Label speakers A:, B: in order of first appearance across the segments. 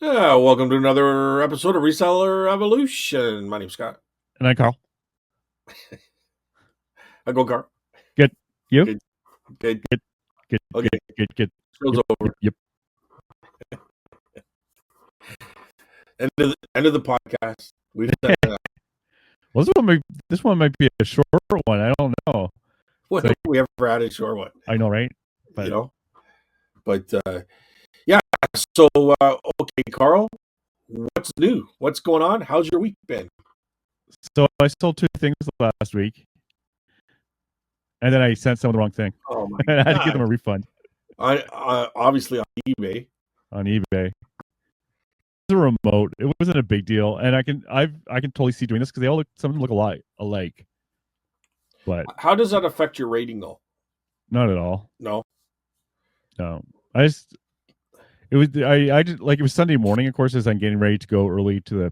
A: Welcome to another episode of Reseller Evolution. My name's Scott.
B: And I, Carl.
A: I go, Carl.
B: Good. You?
A: Good. Good.
B: Good. Good.
A: Okay.
B: Good.
A: Show's
B: Yep.
A: over.
B: Yep.
A: End of the podcast. We've said that.
B: Well, this one might be a short one. I don't know.
A: What have we ever had a short one?
B: I know, right?
A: But, yeah. So, okay, Carl, what's new? What's going on? How's your week been?
B: So I sold 2 things last week, and then I sent someone the wrong thing.
A: Oh my
B: and I had to give them a refund.
A: Obviously on eBay.
B: It was a remote. It wasn't a big deal, and I can totally see doing this because some of them look alike. But
A: how does that affect your rating, though?
B: Not at all.
A: No.
B: It was Sunday morning, of course, as I'm getting ready to go early to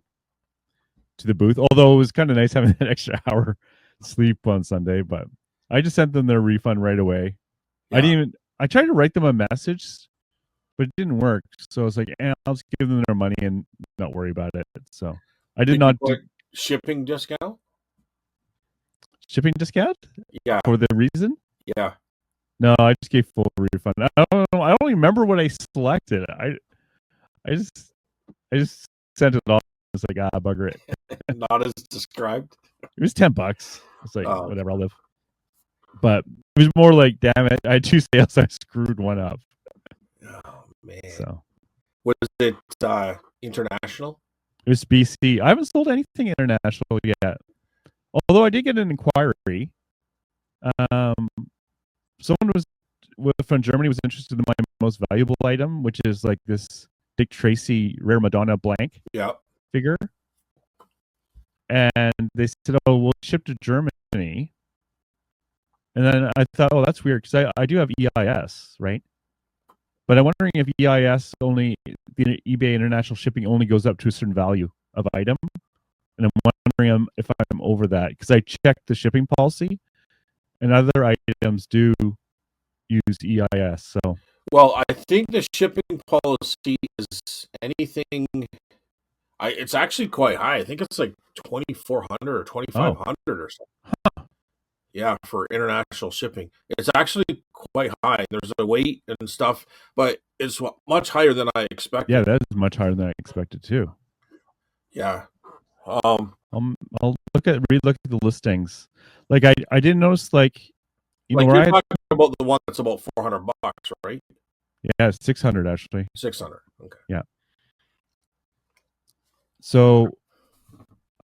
B: the booth. Although it was kind of nice having that extra hour sleep on Sunday, but I just sent them their refund right away. Yeah. I tried to write them a message, but it didn't work. So I was like, I'll just give them their money and not worry about it. So I did not do
A: shipping discount.
B: Shipping discount?
A: Yeah.
B: For the reason?
A: Yeah.
B: No, I just gave full refund. I don't remember what I selected. I just sent it off. It's like, bugger it.
A: Not as described.
B: It was $10. It's like, whatever, I'll live. But it was more like, damn it, I had 2 sales, I screwed one up.
A: Oh man.
B: So
A: was it international?
B: It was BC. I haven't sold anything international yet. Although I did get an inquiry. Someone from Germany was interested in my most valuable item, which is like this Dick Tracy Rare Madonna blank figure. And they said, "Oh, we'll ship to Germany." And then I thought, "Oh, that's weird because I do have EIS, right?" But I'm wondering if EIS the eBay international shipping only goes up to a certain value of item. And I'm wondering if I'm over that because I checked the shipping policy, and other items do use EIS. So,
A: well, I think the shipping policy is anything. It's actually quite high. I think it's like 2,400 or 2,500 or something.
B: Huh.
A: Yeah, for international shipping, it's actually quite high. There's a weight and stuff, but it's much higher than I expected.
B: Yeah, that is much higher than I expected too.
A: Yeah.
B: I'll relook at the listings. Like I didn't notice like
A: you're talking about the one that's about $400, right?
B: Yeah, 600 actually.
A: 600. Okay.
B: Yeah. So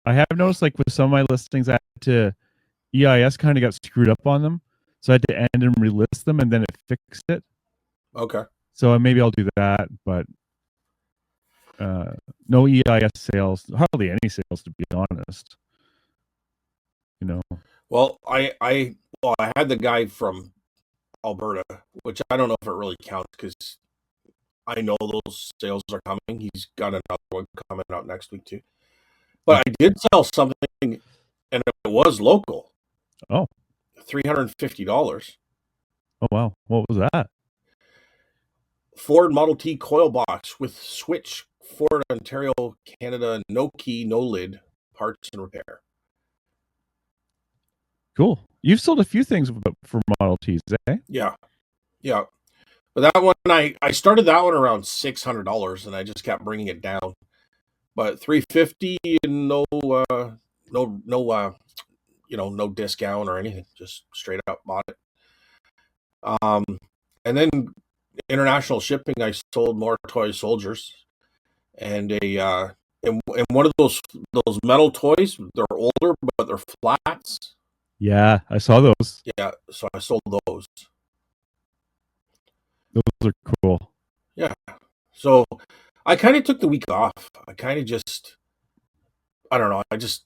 B: I have noticed like with some of my listings, I had to EIS kind of got screwed up on them, so I had to end and relist them, and then it fixed it.
A: Okay.
B: So maybe I'll do that, but no EIS sales, hardly any sales, to be honest.
A: Well, I had the guy from Alberta, which I don't know if it really counts because I know those sales are coming. He's got another one coming out next week too. But I did sell something, and it was local.
B: Oh,
A: $350.
B: Oh wow, what was that?
A: Ford Model T coil box with switch, Ford Ontario, Canada, no key, no lid, parts and repair.
B: Cool. You've sold a few things for Model Ts, eh?
A: Yeah. But that one, I started that one around $600, and I just kept bringing it down. But $350, and no discount or anything. Just straight up bought it. And then international shipping, I sold more toy soldiers, and and one of those metal toys. They're older, but they're flats.
B: Yeah, I saw those.
A: Yeah, so I sold those.
B: Those are cool.
A: Yeah. So I kind of took the week off. I kind of just, I don't know. I just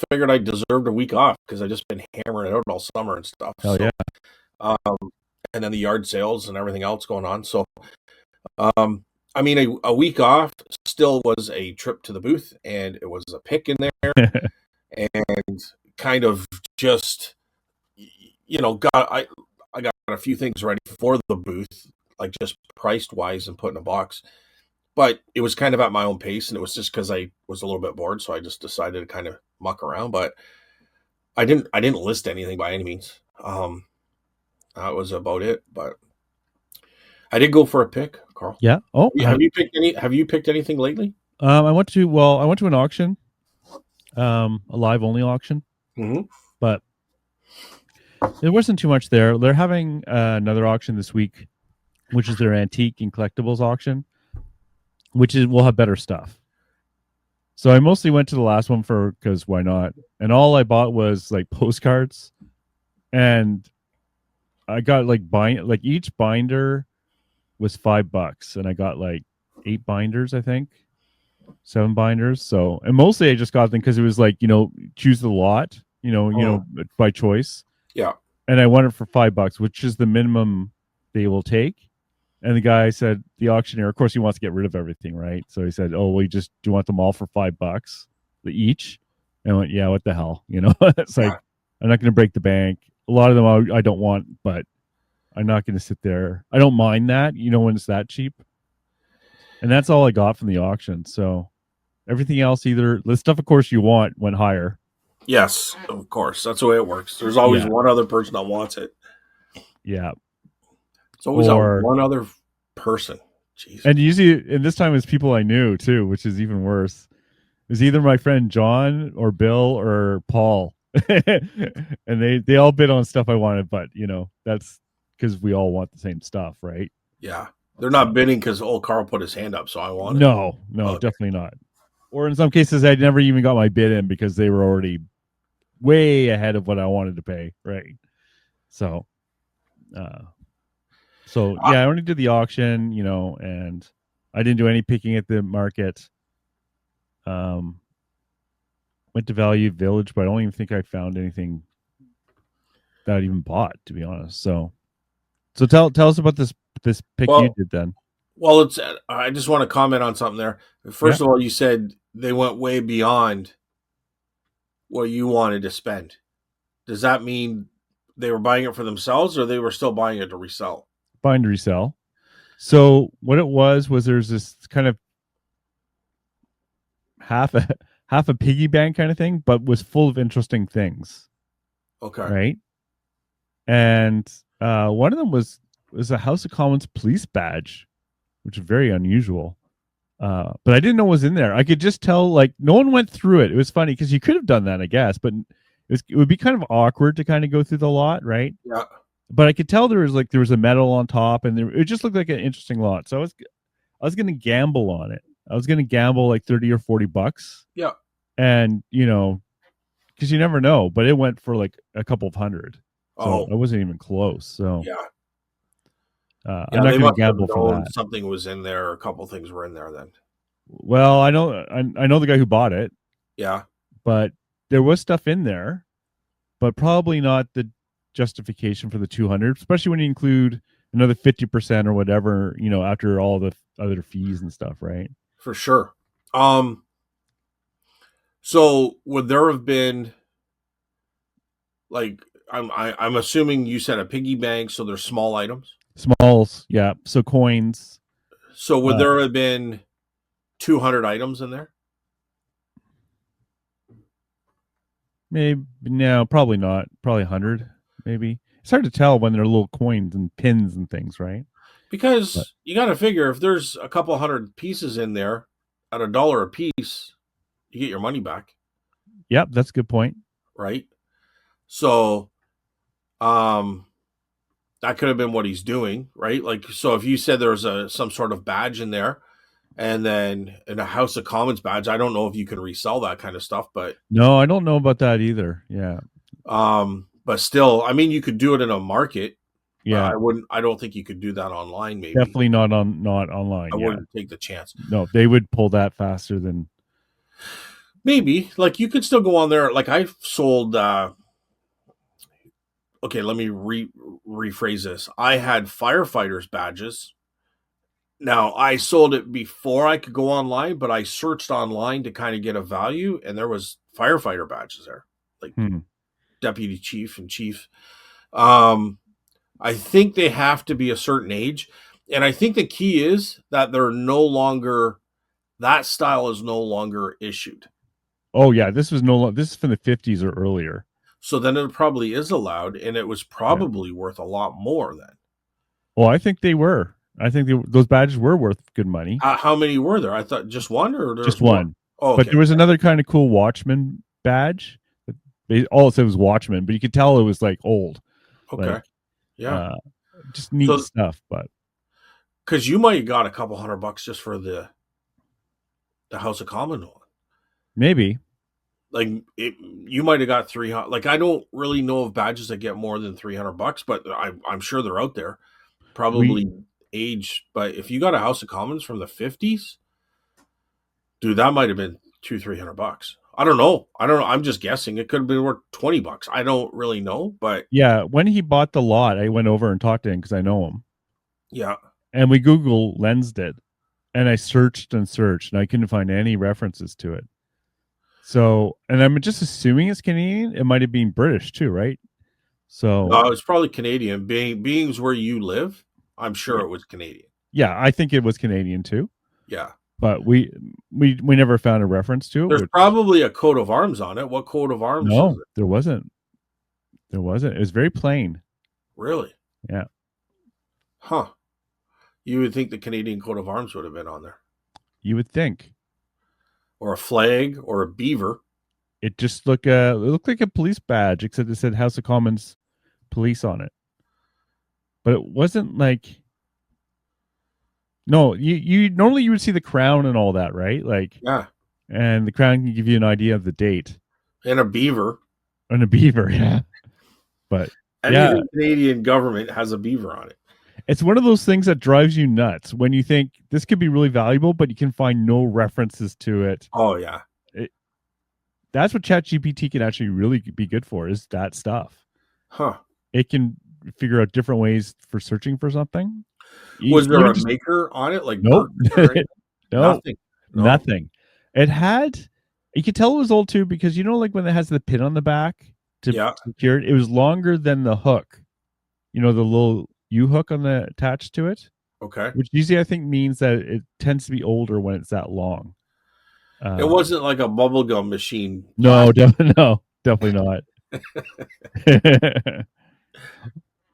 A: figured I deserved a week off because I've just been hammering it out all summer and stuff.
B: Hell yeah.
A: And then the yard sales and everything else going on. So, I mean, a week off still was a trip to the booth, and it was a pick in there, and kind of just, I got a few things ready for the booth, like just priced wise and put in a box. but it was kind of at my own pace, and it was just because I was a little bit bored, so I just decided to kind of muck around. But I didn't list anything by any means. That was about it. But I did go for a pick, Carl.
B: Yeah. Oh,
A: Have you picked any? Have you picked anything lately?
B: I went to an auction, a live only auction,
A: Mm-hmm.
B: but there wasn't too much there. They're having another auction this week, which is their antique and collectibles auction, which is will have better stuff. So I mostly went to the last one because why not? And all I bought was like postcards, and I got like each binder was $5, and I got like 8 binders, I think, 7 binders. So, and mostly I just got them because it was like choose the lot, by choice,
A: Yeah.
B: and I won it for $5, which is the minimum they will take. And the guy said, the auctioneer, of course, he wants to get rid of everything, right? So he said, "Oh, do you want them all for $5 each?" And I went, "Yeah, what the hell?" It's like, I'm not going to break the bank. A lot of them I don't want, but I'm not going to sit there. I don't mind that, when it's that cheap. And that's all I got from the auction. So everything else, either the stuff, of course, you want went higher.
A: Yes, of course. That's the way it works. There's always one other person that wants it.
B: Yeah.
A: It's always that one other person. Jeez.
B: And usually, and this time it's people I knew too, which is even worse. It was either my friend John or Bill or Paul. And they all bid on stuff I wanted, but that's because we all want the same stuff, right?
A: Yeah. They're not bidding because Carl put his hand up, so I want it.
B: No, definitely not. Or in some cases, I never even got my bid in because they were already way ahead of what I wanted to pay, right? So, yeah, I only did the auction, and I didn't do any picking at the market. Went to Value Village, but I don't even think I found anything that I even bought, to be honest. So tell us about this pick you did then.
A: Well, I just want to comment on something there. First of all, you said they went way beyond what you wanted to spend. Does that mean they were buying it for themselves, or they were still buying it to resell?
B: Buying to resell. So what it was there's this kind of half a piggy bank kind of thing, but was full of interesting things.
A: Okay.
B: Right. And one of them was a House of Commons police badge, which is very unusual. But I didn't know what was in there. I could just tell, like, no one went through it. It was funny because you could have done that, I guess, but it would be kind of awkward to kind of go through the lot, right?
A: Yeah.
B: But I could tell there was a medal on top, and it just looked like an interesting lot. So I was going to gamble on it. I was going to gamble like $30 or $40.
A: Yeah.
B: And because you never know, but it went for like a couple of hundred. So I wasn't even close. So
A: yeah.
B: I'm not going to gamble for that.
A: Something was in there. Or a couple things were in there then.
B: Well, I know the guy who bought it.
A: Yeah.
B: But there was stuff in there, but probably not the justification for the 200, especially when you include another 50% or whatever, after all the other fees and stuff, right?
A: For sure. So would there have been, like, I'm assuming you said a piggy bank, so they're small items.
B: Smalls, yeah. So coins.
A: So would there have been 200 items in there?
B: Maybe no, probably not. Probably 100, maybe. It's hard to tell when they're little coins and pins and things, right?
A: Because you got to figure if there's a couple hundred pieces in there at $1 a piece, you get your money back.
B: Yep, that's a good point.
A: Right? So, that could have been what he's doing, right? Like, so if you said there was some sort of badge in there, and then in a House of Commons badge, I don't know if you can resell that kind of stuff, but
B: no, I don't know about that either. Yeah.
A: But still, I mean, you could do it in a market.
B: Yeah,
A: I don't think you could do that online. Maybe
B: definitely not online.
A: I wouldn't take the chance.
B: No, they would pull that faster than.
A: Maybe, like, you could still go on there. Like, I've sold. Okay, let me rephrase this. I had firefighters badges. Now, I sold it before I could go online, but I searched online to kind of get a value, and there was firefighter badges there, like deputy chief and chief. I think they have to be a certain age. And I think the key is that they're no longer, that style is no longer issued.
B: Oh yeah, this was this is from the 50s or earlier.
A: So then it probably is allowed, and it was
B: Yeah.
A: probably worth a lot more then.
B: Well, I think they were. I think those badges were worth good money.
A: How many were there? I thought just one, or
B: Just
A: there's more.
B: one.
A: Oh,
B: But
A: okay.
B: there was another kind of cool Watchman badge. All it said was Watchman, but you could tell it was like old.
A: Okay.
B: Like
A: Yeah.
B: just neat
A: So,
B: stuff. But
A: because you might have got a couple $100 just for the House of Commons one.
B: maybe.
A: Like you might have got 300. Like I don't really know of badges that get more than $300, but I'm sure they're out there. Probably age, but if you got a House of Commons from the 50s, dude, that might have been $200-300. I don't know. I'm just guessing. It could have been worth $20. I don't really know, but
B: Yeah, when he bought the lot, I went over and talked to him because I know him.
A: yeah.
B: And we Google lensed it. And I searched and searched, and I couldn't find any references to it. So, and I'm just assuming it's Canadian. It might have been British too, right? So,
A: No, it's probably Canadian. Being where you live, I'm sure
B: yeah,
A: it was Canadian.
B: yeah, I think it was Canadian too.
A: Yeah.
B: But we never found a reference to it.
A: There's probably a coat of arms on it. What coat of arms is it?
B: There wasn't. There wasn't. It was very plain.
A: Really?
B: Yeah.
A: Huh. You would think the Canadian coat of arms would have been on there.
B: You would think.
A: Or a flag or a beaver.
B: It just looked like a police badge, except it said House of Commons Police on it. But it wasn't like, no, you normally you would see the crown and all that, right? Like,
A: yeah,
B: and the crown can give you an idea of the date.
A: And a beaver.
B: And a beaver, yeah. But
A: anything Canadian government has a beaver on it.
B: It's one of those things that drives you nuts when you think this could be really valuable, but you can find no references to it.
A: Oh yeah.
B: That's what ChatGPT can actually really be good for, is that stuff.
A: Huh.
B: It can figure out different ways for searching for something.
A: Was there a maker on it? Like
B: nope.
A: Nothing. No.
B: Nothing. It had, you could tell it was old too, because you know, like when it has the pin on the back to secure it, it was longer than the hook. You know, the little U-hook on the attached to it.
A: Okay.
B: Which usually I think means that it tends to be older when it's that long.
A: It wasn't like a bubblegum machine.
B: No, definitely not.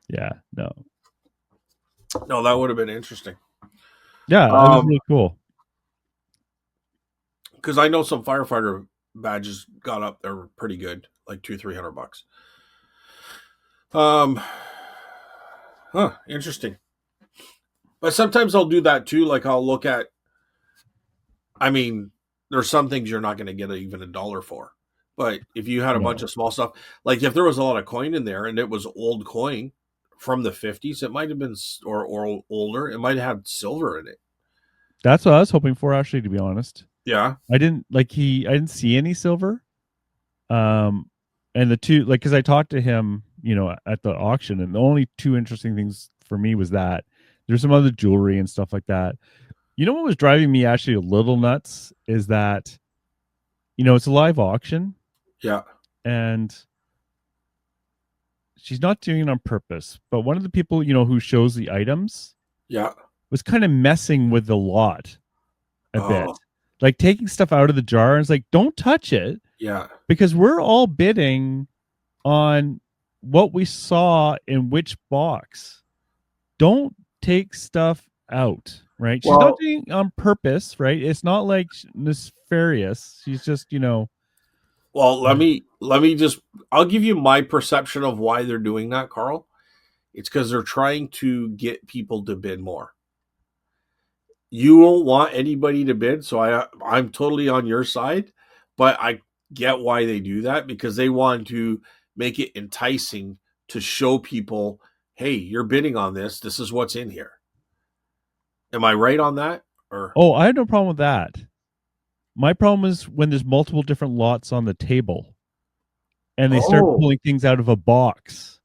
B: Yeah, no.
A: No, that would have been interesting.
B: Yeah, that was really cool.
A: Because I know some firefighter badges got up there pretty good, like $200-300. Interesting. But sometimes I'll do that too. Like I'll look at, I mean, there's some things you're not going to get even $1 for. But if you had a bunch of small stuff, like if there was a lot of coin in there and it was old coin from the 50s, it might have been, or older, it might have had silver in it.
B: That's what I was hoping for, actually, to be honest.
A: Yeah.
B: I didn't see any silver. And the two, like, because I talked to him, you know, at the auction, and the only two interesting things for me was that there's some other jewelry and stuff like that. You know what was driving me actually a little nuts is that, you know, it's a live auction.
A: Yeah.
B: And she's not doing it on purpose. But one of the people, you know, who shows the items, was kind of messing with the lot a bit. Like taking stuff out of the jar and it's like, don't touch it.
A: Yeah.
B: Because we're all bidding on what we saw in which box. Don't take stuff out, right? She's not doing it on purpose, right? It's not like nefarious. She's just, you know.
A: Well, let me just, I'll give you my perception of why they're doing that, Carl. It's because they're trying to get people to bid more. You won't want anybody to bid, so I'm totally on your side, but I get why they do that, because they want to make it enticing to show people, hey, you're bidding on this. This is what's in here. Am I right on that? Or
B: I have no problem with that. My problem is when there's multiple different lots on the table and they start pulling things out of a box.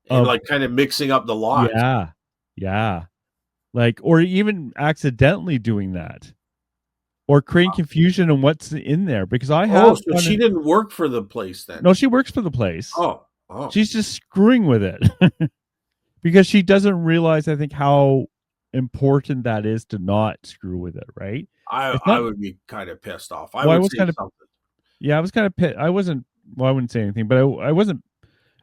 A: And like kind of mixing up the lots.
B: Yeah. Yeah. Like, or even accidentally doing that. Or creating confusion on what's in there. Because I have.
A: So she didn't work for the place then?
B: No, she works for the place.
A: Oh.
B: She's just screwing with it. Because she doesn't realize, I think, how important that is to not screw with it, right? It's
A: I
B: not.
A: would be kind of pissed off. I
B: Well, I
A: would
B: was
A: say
B: kind of.
A: something
B: Yeah, I was kind of pissed. I wasn't. Well, I wouldn't say anything, but I wasn't.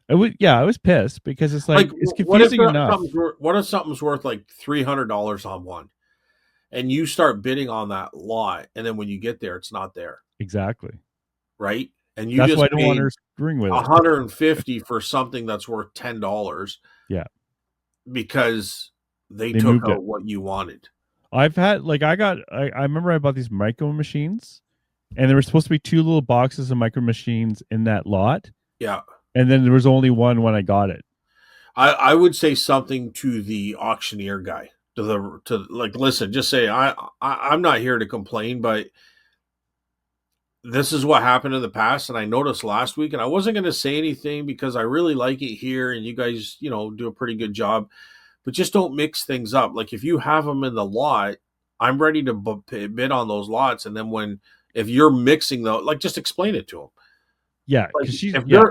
B: I would. Yeah, I was pissed because it's
A: like,
B: like it's
A: what if
B: confusing enough.
A: what if something's worth like $300 on one, and you start bidding on that lot, and then when you get there, it's not there,
B: Exactly.
A: right? And you
B: That's why I
A: just
B: don't want
A: paid
B: her screwing with it.
A: 150 for something that's worth $10
B: Yeah,
A: because they
B: they
A: took
B: moved
A: out
B: it.
A: what you wanted.
B: I've had like I remember I bought these micro machines, and there were supposed to be two little boxes of micro machines in that lot,
A: Yeah.
B: and then there was only one when I got it.
A: I would say something to the auctioneer guy, to like, listen, just say, I'm not here to complain, but this is what happened in the past, and I noticed last week, and I wasn't going to say anything because I really like it here, and you guys, do a pretty good job, but just don't mix things up. Like, if you have them in the lot, I'm ready to bid on those lots, and then if you're mixing though, like, just explain it to them.
B: Yeah,
A: Like,
B: because she's
A: if
B: yeah.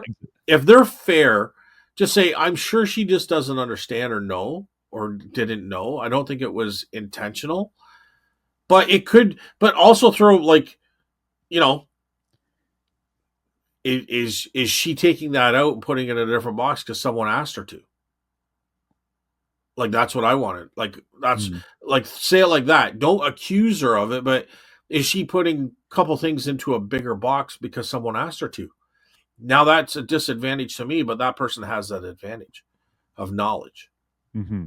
A: they're fair, just say, I'm sure she just doesn't understand or know or didn't know. I don't think it was intentional, but it could. But also throw, like, you know, is she taking that out and putting it in a different box because someone asked her to? Like, that's what I wanted. Like, that's
B: Mm.
A: like, say it like that. Don't accuse her of it, but is she putting a couple things into a bigger box because someone asked her to? Now that's a disadvantage to me, but that person has that advantage of knowledge,
B: Mm-hmm.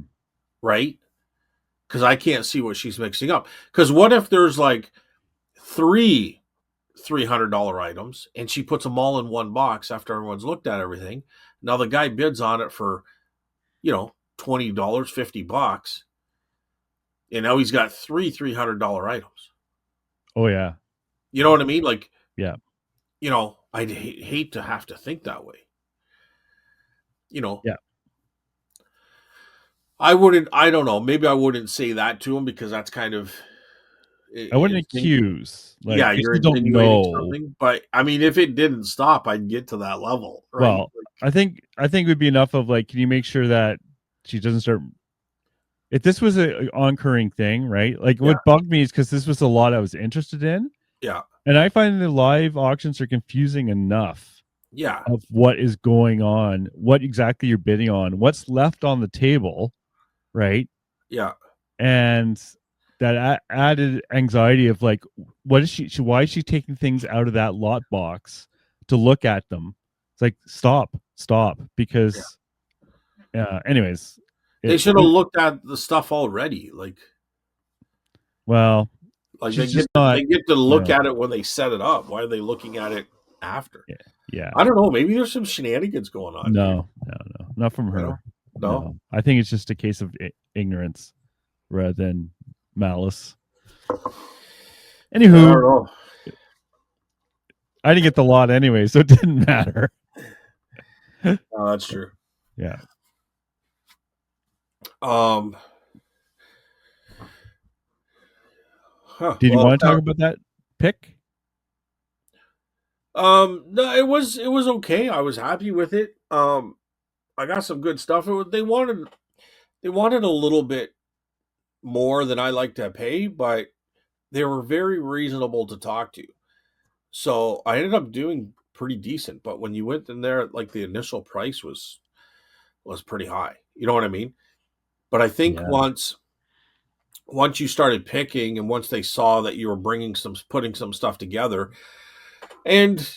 A: right? Because I can't see what she's mixing up. Because what if there's like three $300 items and she puts them all in one box after everyone's looked at everything? Now the guy bids on it for, $20, $50, and now he's got three $300 items.
B: Oh yeah,
A: You know what I mean? Like,
B: yeah.
A: I'd hate to have to think that way. You know,
B: Yeah.
A: I wouldn't. I don't know. Maybe I wouldn't say that to him because that's kind of
B: I wouldn't accuse. Like
A: yeah,
B: I
A: you're
B: just don't
A: insinuating
B: know.
A: something. But I mean, if it didn't stop, I'd get to that level, right?
B: Well, I think it would be enough of like, can you make sure that she doesn't start if this was a oncurring thing, right? Like
A: Yeah,
B: what bugged me is because this was a lot I was interested in.
A: yeah,
B: And I find the live auctions are confusing enough
A: yeah,
B: of what is going on, what exactly you're bidding on, what's left on the table, right?
A: yeah,
B: And that added anxiety of like, what is why is she taking things out of that lot box to look at them? It's like, stop,
A: yeah.
B: because, anyways,
A: They
B: it,
A: should have looked at the stuff already.
B: well,
A: Like
B: she's just not,
A: they get to look
B: yeah,
A: at it when they set it up. Why are they looking at it after?
B: yeah, yeah.
A: I don't know. Maybe there's some shenanigans going on here.
B: No, not from
A: You know?
B: her.
A: No,
B: No, I think it's just a case of ignorance rather than malice.
A: I don't
B: Anywho,
A: know.
B: I didn't get the lot anyway, so it didn't matter.
A: No, that's true.
B: Yeah.
A: Um.
B: Did you
A: Well,
B: want to talk about that pick?
A: no, it was okay. I was happy with it. I got some good stuff. They wanted a little bit more than I like to pay, but they were very reasonable to talk to. So I ended up doing pretty decent. But when you went in there, like, the initial price was pretty high. You know what I mean? But I think
B: Yeah.
A: once you started picking, and once they saw that you were putting some stuff together, and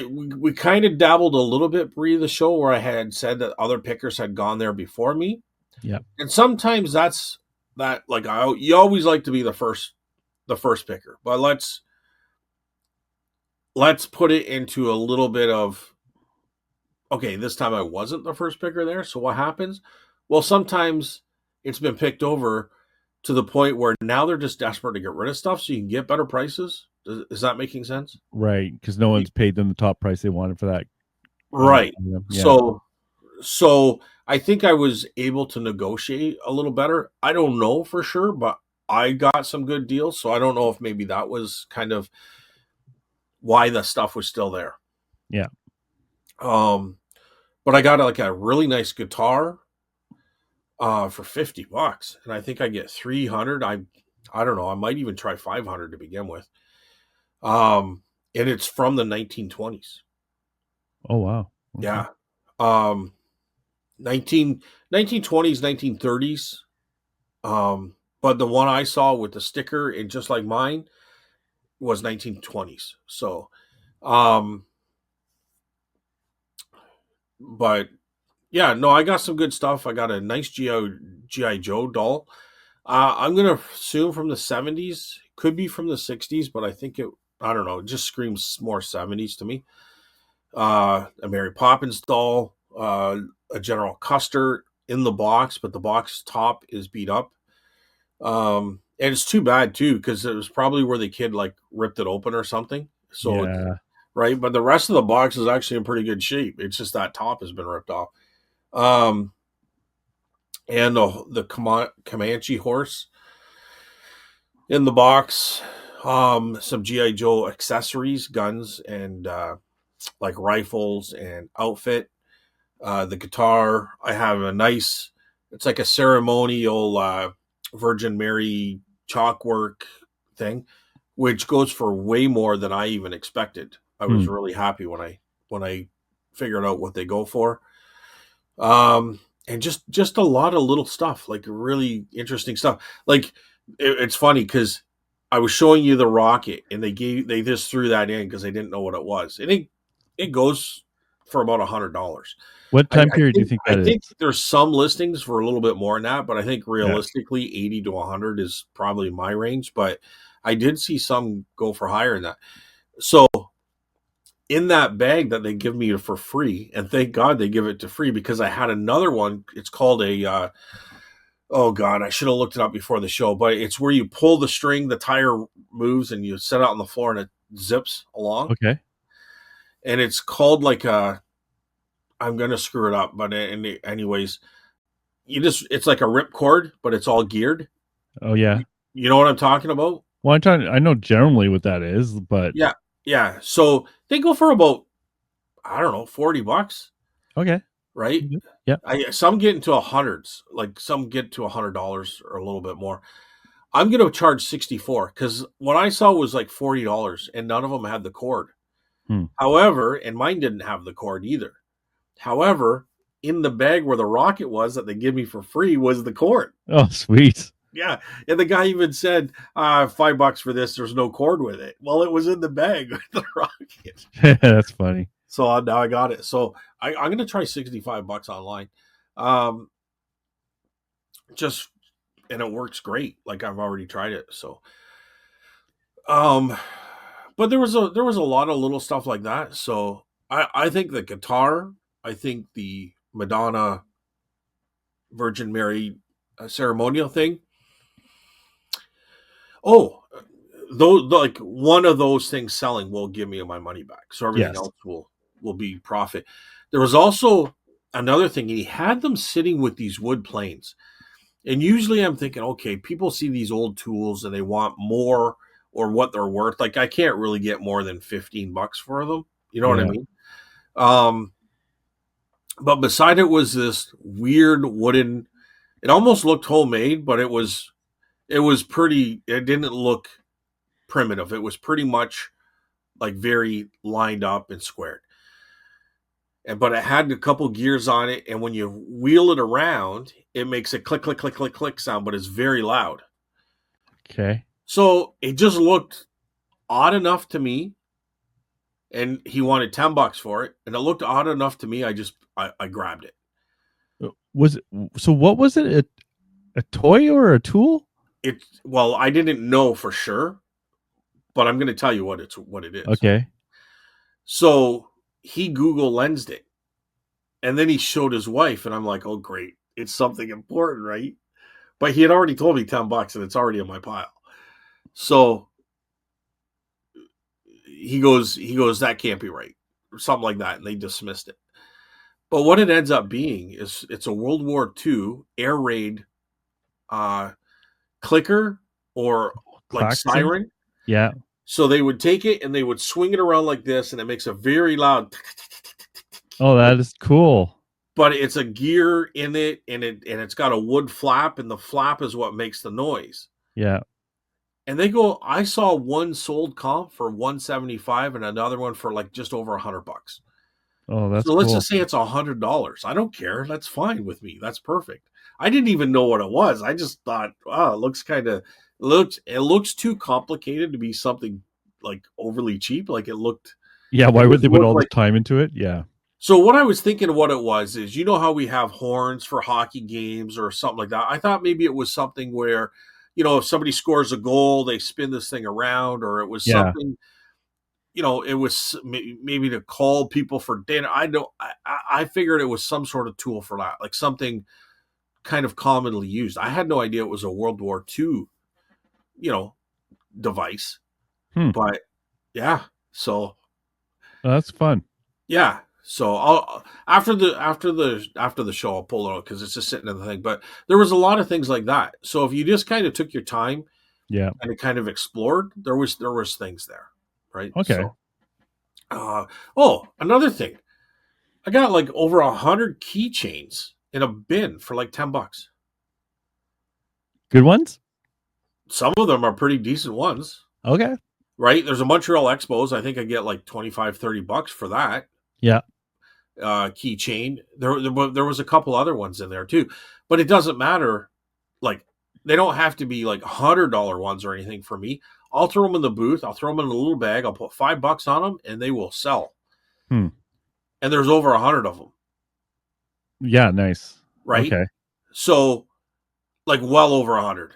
A: we kind of dabbled a little bit pre the show where I had said that other pickers had gone there before me,
B: Yeah.
A: and sometimes that's that, like, you always like to be the first picker, but let's put it into a little bit of, okay, this time I wasn't the first picker there, so what happens? Well, sometimes it's been picked over to the point where now they're just desperate to get rid of stuff so you can get better prices. Is that making sense?
B: Right. Because no one's paid them the top price they wanted for that.
A: Right.
B: Yeah.
A: So I think I was able to negotiate a little better. I don't know for sure, but I got some good deals. So I don't know if maybe that was kind of why the stuff was still there.
B: Yeah.
A: But I got like a really nice guitar. for $50, and I think I get 300. I don't know. I might even try 500 to begin with. And it's from the 1920s.
B: Oh wow. Okay.
A: Yeah. Um, 1920s, 1930s. But the one I saw with the sticker and just like mine was 1920s. So, um, but yeah, no, I got some good stuff. I got a nice GI Joe doll. I'm gonna assume from the 70s, could be from the 60s, but I think it. I don't know. It just screams more 70s to me. A Mary Poppins doll, a General Custer in the box, but the box top is beat up. And it's too bad too because it was probably where the kid like ripped it open or something. So it's
B: Yeah.
A: right, but the rest of the box is actually in pretty good shape. It's just that top has been ripped off. Um, and the Comanche horse in the box. Some GI Joe accessories, guns, and like rifles and outfit. The guitar. I have a nice. It's like a ceremonial Virgin Mary chalkwork thing, which goes for way more than I even expected. I was
B: Hmm.
A: really happy when I figured out what they go for. And just a lot of little stuff, like really interesting stuff. Like it's funny because I was showing you the rocket, and they just threw that in because they didn't know what it was, and it goes for about $100.
B: What
A: I,
B: time
A: I
B: period do you
A: think
B: think
A: I
B: that is?
A: think there's some listings for a little bit more than that, but I think
B: Yeah.
A: realistically 80 to 100 is probably my range. But I did see some go for higher than that. So in that bag that they give me for free, and thank God they give it to free because I had another one. It's called a oh God, I should have looked it up before the show, but it's where you pull the string, the tire moves, and you set it out on the floor, and it zips along.
B: Okay.
A: And it's called like a. I'm gonna screw it up, but anyways, it's like a rip cord, but it's all geared.
B: Oh yeah.
A: You know what I'm talking about?
B: Well, I'm trying. I know generally what that is, but
A: Yeah, yeah. So they go for about I don't know $40,
B: okay.
A: right?
B: Yeah.
A: Some get into hundreds, like some get to $100 or a little bit more. I'm going to charge 64 because what I saw was like $40, and none of them had the cord.
B: Hmm.
A: However, and mine didn't have the cord either. However, in the bag where the rocket was that they give me for free was the cord.
B: Oh, sweet.
A: Yeah, and the guy even said, $5 for this. There's no cord with it. Well, it was in the bag with the rocket.
B: That's funny.
A: So now I got it. So I'm going to try $65 online. Um, just and it works great. Like I've already tried it. So, um, but there was a lot of little stuff like that. So I think the guitar, I think the Madonna Virgin Mary ceremonial thing. Oh, those like one of those things selling will give me my money back. So everything
B: Yes.
A: else will be profit. There was also another thing. He had them sitting with these wood planes. And usually I'm thinking, okay, people see these old tools and they want more or what they're worth. Like I can't really get more than $15 for them. You know what I
B: Yeah.
A: mean? Um, but beside it was this weird wooden. It almost looked homemade, but it was pretty. It didn't look primitive. It was pretty much like very lined up and squared. And but it had a couple gears on it, and when you wheel it around, it makes a click, click, click, click, click sound, but it's very loud.
B: Okay.
A: So it just looked odd enough to me, and he wanted $10 for it, and it looked odd enough to me. I grabbed it.
B: Was it, so? What was it? A toy or a tool?
A: Well, I didn't know for sure, but I'm going to tell you what it is.
B: Okay.
A: So he Google lensed it, and then he showed his wife, and I'm like, oh great, it's something important, right? But he had already told me $10, and it's already in my pile. So he goes, that can't be right, or something like that, and they dismissed it. But what it ends up being is it's a World War II air raid uh, clicker or like
B: Klaxon.
A: siren.
B: Yeah.
A: So they would take it and they would swing it around like this, and it makes a very loud.
B: Oh, that is cool.
A: but it's a gear in it, and it's got a wood flap, and the flap is what makes the noise.
B: Yeah.
A: And they go, I saw one sold comp for 175 and another one for like just over $100.
B: Oh, that's
A: So let's
B: cool.
A: just say it's $100. I don't care. That's fine with me. That's perfect. I didn't even know what it was. I just thought, wow, it looks kind of it looks too complicated to be something like overly cheap. Like
B: Yeah,
A: it
B: why would
A: just
B: they put
A: looked
B: all this
A: like.
B: time into it? Yeah.
A: So what I was thinking what it was is, you know how we have horns for hockey games or something like that. I thought maybe it was something where, if somebody scores a goal, they spin this thing around, or it was
B: Yeah.
A: something, it was maybe to call people for dinner. I don't. I figured it was some sort of tool for that, like something kind of commonly used. I had no idea it was a World War II, you know, device.
B: Hmm.
A: But yeah, so
B: Oh, that's fun.
A: yeah, so I'll after the show I'll pull it out because it's just sitting in the thing. But there was a lot of things like that. So if you just kind of took your time
B: Yeah.
A: and it kind of explored, there was things there, right?
B: Okay.
A: So another thing, I got like over 100 keychains in a bin for like $10.
B: Good ones?
A: Some of them are pretty decent ones,
B: Okay.
A: right? There's a Montreal Expos. I think I get like 25, $30 for that
B: Yeah.
A: keychain. There was a couple other ones in there too, but it doesn't matter. Like, they don't have to be like $100 ones or anything for me. I'll throw them in the booth. I'll throw them in a little bag. I'll put $5 on them, and they will sell.
B: Hmm.
A: And there's over 100 of them,
B: Yeah, nice.
A: right?
B: Okay.
A: So, like, well over 100.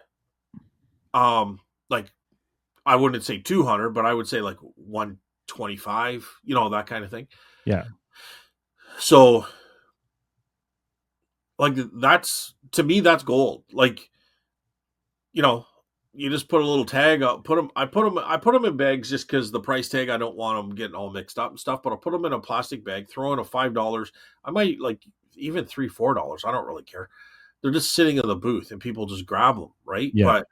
A: Like, I wouldn't say 200, but I would say like 125. That kind of thing.
B: Yeah.
A: So, like, that's, to me, that's gold. Like, you know, you just put a little tag up, I put them in bags just because the price tag, I don't want them getting all mixed up and stuff, but I'll put them in a plastic bag, throw in a $5. I might like even $3, $4. I don't really care. They're just sitting in the booth and people just grab them, right?
B: Yeah.
A: But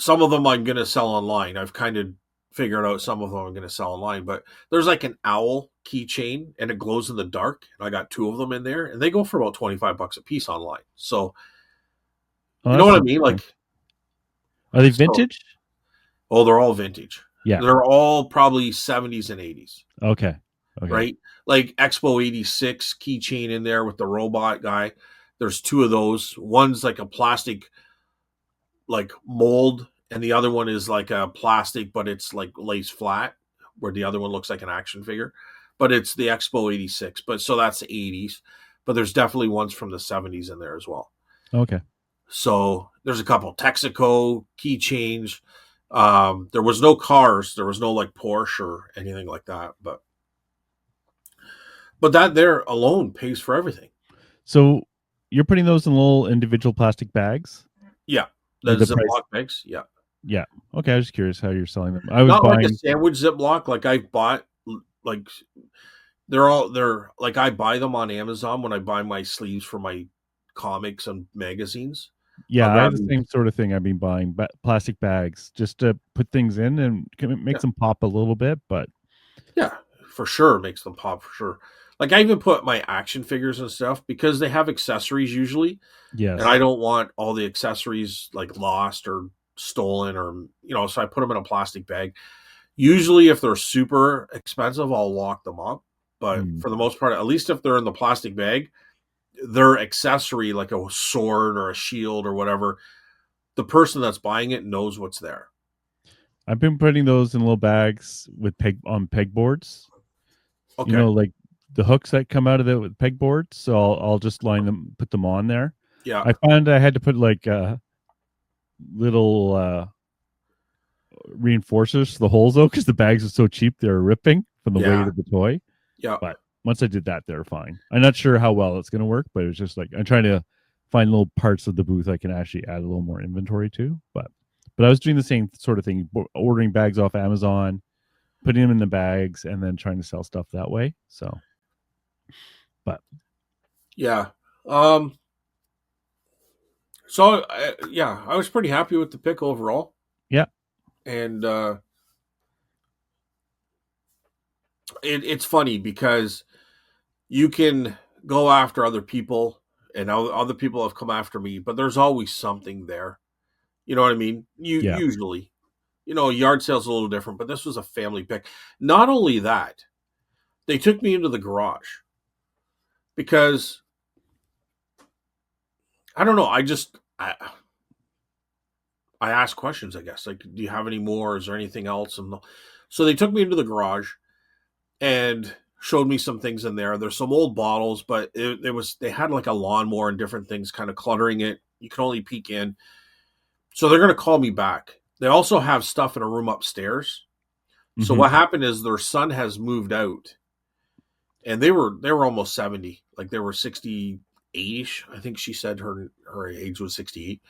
A: some of them I'm going to sell online. I've kind of figured out some of them I'm going to sell online, but there's like an owl keychain and it glows in the dark. And I got two of them in there and they go for about $25 a piece online. So,
B: Oh,
A: you know
B: that's
A: what I mean?
B: interesting.
A: Like,
B: Are they
A: so,
B: vintage?
A: oh, they're all vintage.
B: Yeah.
A: They're all probably 70s and 80s,
B: Okay. Okay.
A: right? Like Expo 86 keychain in there with the robot guy. There's two of those. One's like a plastic like mold, and the other one is like a plastic, but it's like lays flat, where the other one looks like an action figure. But it's the Expo 86. But so that's the 80s. But there's definitely ones from the 70s in there as well.
B: Okay.
A: So there's a couple Texaco keychains. There was no cars. There was no like Porsche or anything like that. But that there alone pays for everything.
B: So you're putting those in little individual plastic bags?
A: Yeah, the
B: Like the price?
A: Ziploc bags. Yeah,
B: Yeah. Okay. I was just curious how you're selling them. I was
A: not like a
B: buying.
A: sandwich Ziploc. Like I bought, like they're like I buy them on Amazon when I buy my sleeves for my comics and magazines. I'll
B: Yeah, I have
A: grab
B: the
A: them.
B: same sort of thing. I've been buying plastic bags just to put things in and it
A: Yeah,
B: makes them pop a little bit, but
A: yeah, for sure. It makes them pop for sure. Like I even put my action figures and stuff because they have accessories usually, and I
B: yes.
A: don't want all the accessories like lost or stolen or so I put them in a plastic bag. Usually if they're super expensive, I'll lock them up, but
B: Hmm.
A: for the most part, at least if they're in the plastic bag, their accessory like a sword or a shield or whatever, the person that's buying it knows what's there.
B: I've been putting those in little bags with pegboards.
A: Okay.
B: Like the hooks that come out of the pegboards. So I'll just line them, put them on there.
A: Yeah.
B: I found I had to put like little reinforcers to the holes though, because the bags are so cheap they're ripping from the weight
A: Yeah.
B: of the toy.
A: Yeah.
B: But once I did that, they're fine. I'm not sure how well it's going to work, but it's just like I'm trying to find little parts of the booth I can actually add a little more inventory to. But I was doing the same sort of thing, ordering bags off Amazon, putting them in the bags, and then trying to sell stuff that way. So, but
A: Yeah. Um so yeah, I was pretty happy with the pick overall.
B: yeah,
A: And it's funny because you can go after other people, and other people have come after me, but there's always something there. You know what I mean?
B: Yeah.
A: Usually, a yard sale's a little different, but this was a family pick. Not only that, they took me into the garage because I don't know. I asked questions, I guess. Like, do you have any more? Is there anything else? And so they took me into the garage and showed me some things in there. There's some old bottles, but they had like a lawnmower and different things kind of cluttering it. You can only peek in. So they're going to call me back. They also have stuff in a room upstairs. So
B: Mm-hmm.
A: what happened is their son has moved out, and they were almost 70, like they were 68ish. I think she said her age was 68.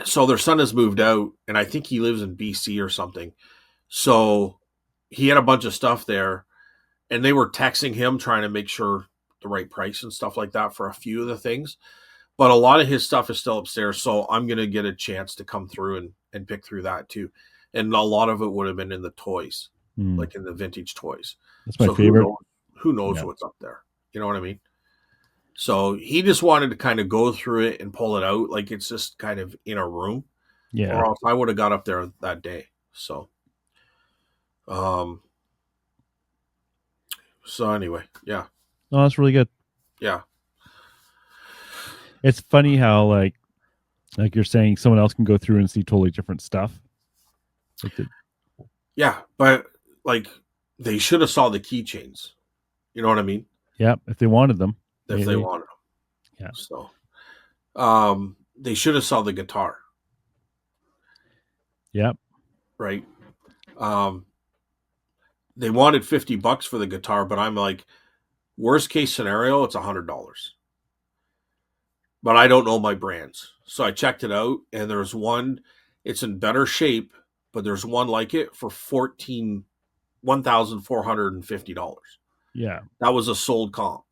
A: So their son has moved out, and I think he lives in BC or something. So he had a bunch of stuff there, and they were texting him trying to make sure the right price and stuff like that for a few of the things. But a lot of his stuff is still upstairs, so I'm gonna get a chance to come through and pick through that too. And a lot of it would have been in the toys,
B: Mm.
A: like in the vintage toys.
B: That's my
A: So
B: favorite.
A: who knows
B: Yeah.
A: what's up there? You know what I mean? So he just wanted to kind of go through it and pull it out, like it's just kind of in a room,
B: Yeah.
A: or else I would have got up there that day. So, um, so anyway, yeah,
B: Oh, that's really good.
A: yeah,
B: It's funny how like you're saying, someone else can go through and see totally different stuff. Like
A: yeah. But like, they should have saw the keychains. You know what I mean?
B: yeah, if they wanted them,
A: If they wanted them.
B: yeah,
A: So, they should have saw the guitar,
B: yeah,
A: right? Um, they wanted $50 for the guitar, but I'm like, worst case scenario, it's $100. But I don't know my brands. So I checked it out, and there's one, it's in better shape, but there's one like it for $1,450.
B: yeah.
A: That was a sold comp.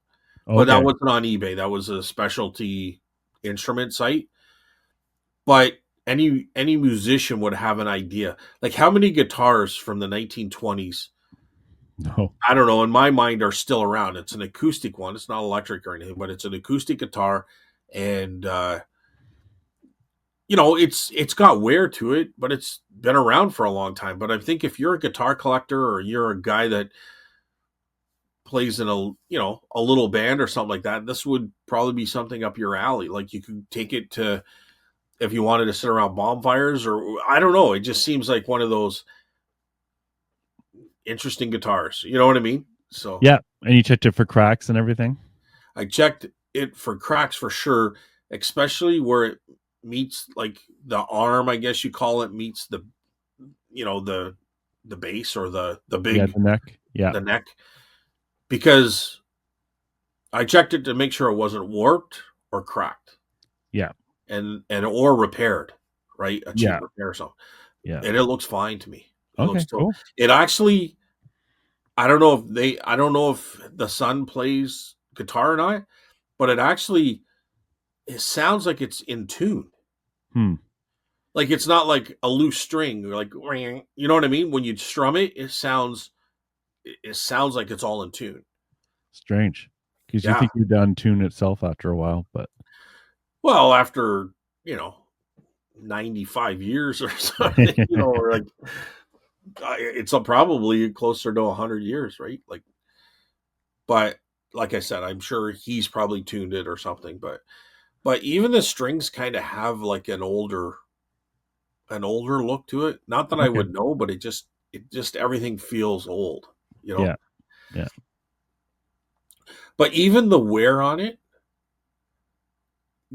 A: But that
B: Okay,
A: wasn't on eBay. That was a specialty instrument site. But any musician would have an idea. Like, how many guitars from the 1920s,
B: no,
A: I don't know, in my mind, are still around? It's an acoustic one. It's not electric or anything, but it's an acoustic guitar, and it's got wear to it, but it's been around for a long time. But I think if you're a guitar collector, or you're a guy that plays in a little band or something like that, this would probably be something up your alley. Like, you could take it to, if you wanted to sit around bonfires, or I don't know. It just seems like one of those interesting guitars. You know what I mean? So
B: yeah. And you checked it for cracks and everything.
A: I checked it for cracks for sure, especially where it meets, like, the arm, I guess you call it, meets the the base, or the
B: Yeah,
A: big
B: the neck. Yeah,
A: the neck, because I checked it to make sure it wasn't warped or cracked,
B: yeah,
A: and or repaired, right? A cheap
B: yeah,
A: repair or something.
B: yeah.
A: And it looks fine to me. It looks
B: Okay,
A: still.
B: cool.
A: It actually, I don't know if the son plays guitar or not, but it sounds like it's in tune.
B: Hmm.
A: Like, it's not like a loose string, or like, you know what I mean? When you strum it, it sounds like it's all in tune.
B: Strange, because you
A: Yeah.
B: think you'd done tune itself after a while, but
A: Well, after, 95 years or something, or like, it's probably closer to 100 years, right? Like, but like I said, I'm sure he's probably tuned it or something, but even the strings kind of have like an older look to it. Not that I
B: okay,
A: would know, but it just everything feels old, you know.
B: yeah, yeah.
A: But even the wear on it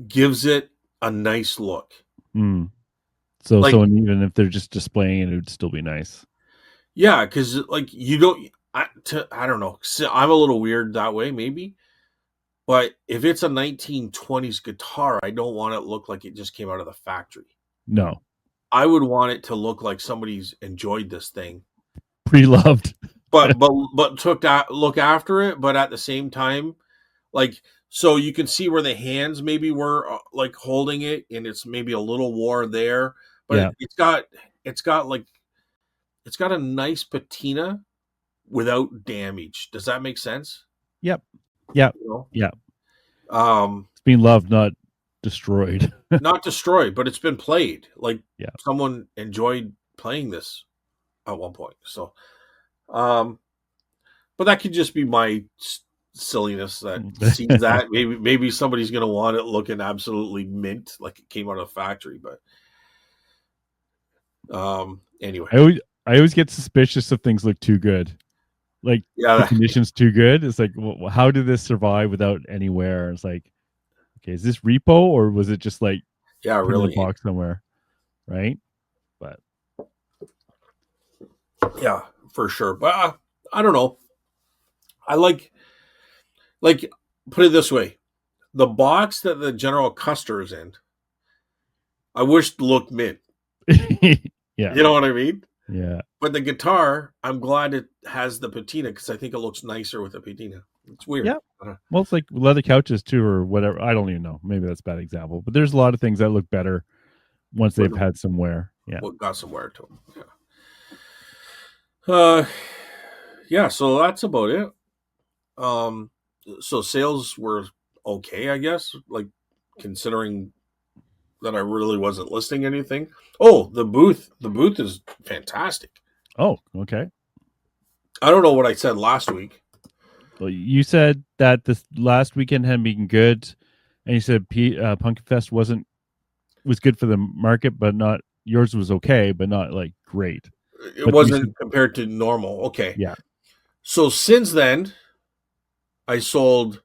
A: gives it a nice look.
B: Hmm. So,
A: Like,
B: even if they're just displaying it, it would still be nice.
A: yeah, because like, you don't. I don't know. So I'm a little weird that way, maybe. But if it's a 1920s guitar, I don't want it to look like it just came out of the factory.
B: No,
A: I would want it to look like somebody's enjoyed this thing,
B: pre-loved.
A: but took that look after it. But at the same time, like, so you can see where the hands maybe were, like, holding it, and it's maybe a little war there, but
B: Yeah,
A: it's got a nice patina without damage. Does that make sense?
B: Yep. Yep.
A: You know,
B: Yep.
A: um,
B: It's being loved, not destroyed.
A: not destroyed, but it's been played. Like
B: Yeah.
A: someone enjoyed playing this at one point. So, um, but that could just be my silliness that sees that. Maybe somebody's going to want it looking absolutely mint, like it came out of the factory. But anyway,
B: I always get suspicious if things look too good. Like the
A: yeah,
B: condition's too good. It's like, well, how did this survive without any wear? It's like, okay, is this repo or was it just like
A: yeah,
B: put in a
A: really,
B: box somewhere? Right. But
A: yeah, for sure. But I don't know. I like put it this way: the box that the General Custer is in, I wish looked mint.
B: yeah.
A: You know what I mean?
B: Yeah.
A: But the guitar, I'm glad it has the patina because I think it looks nicer with the patina. It's weird.
B: Yeah. Well, it's like leather couches too, or whatever. I don't even know. Maybe that's a bad example, but there's a lot of things that look better once they've
A: But
B: had some wear. Yeah.
A: what got some wear to them. Yeah. Yeah. So that's about it. Um, so sales were okay, I guess. Like considering that I really wasn't listing anything. Oh, the booth is fantastic.
B: Oh, okay.
A: I don't know what I said last week.
B: Well, you said that this last weekend had been good, and you said Pumpkin Fest was good for the market, but not yours was okay, but not like great.
A: It
B: But you said,
A: wasn't compared to normal. Okay.
B: yeah,
A: So since then, I sold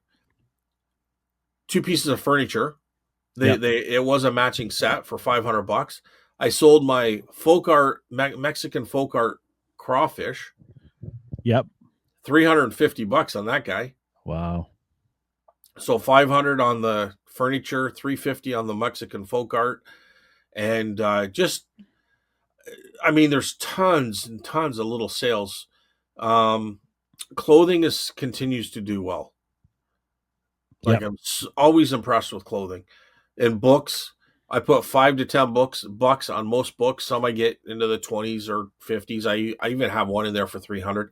A: two pieces of furniture.
B: yeah,
A: They it was a matching set for $500. I sold my folk art Mexican folk art crawfish,
B: yep.
A: $350 on that guy.
B: Wow.
A: So 500 on the furniture, 350 on the Mexican folk art, and just I mean, there's tons and tons of little sales. Um, clothing is continues to do well. Like
B: Yep.
A: I'm always impressed with clothing. And books, I put 5 to 10 bucks on most books. Some I get into the 20s or 50s. I even have one in there for 300.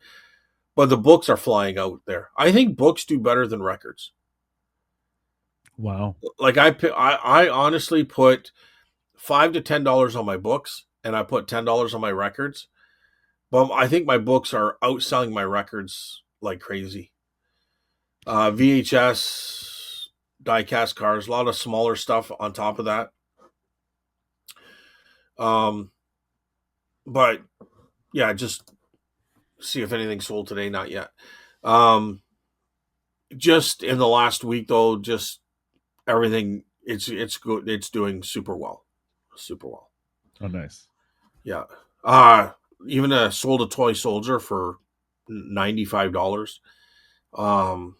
A: But the books are flying out there. I think books do better than records.
B: Wow.
A: Like I honestly put $5 to $10 on my books, and I put $10 on my records. But I think my books are outselling my records like crazy. VHS, diecast cars, a lot of smaller stuff on top of that. Um, but yeah, just see if anything sold today. Not yet. Um, just in the last week though, just everything. It's good. It's doing super well, super well.
B: Oh, nice.
A: Yeah. Even sold a toy soldier for $95. Um,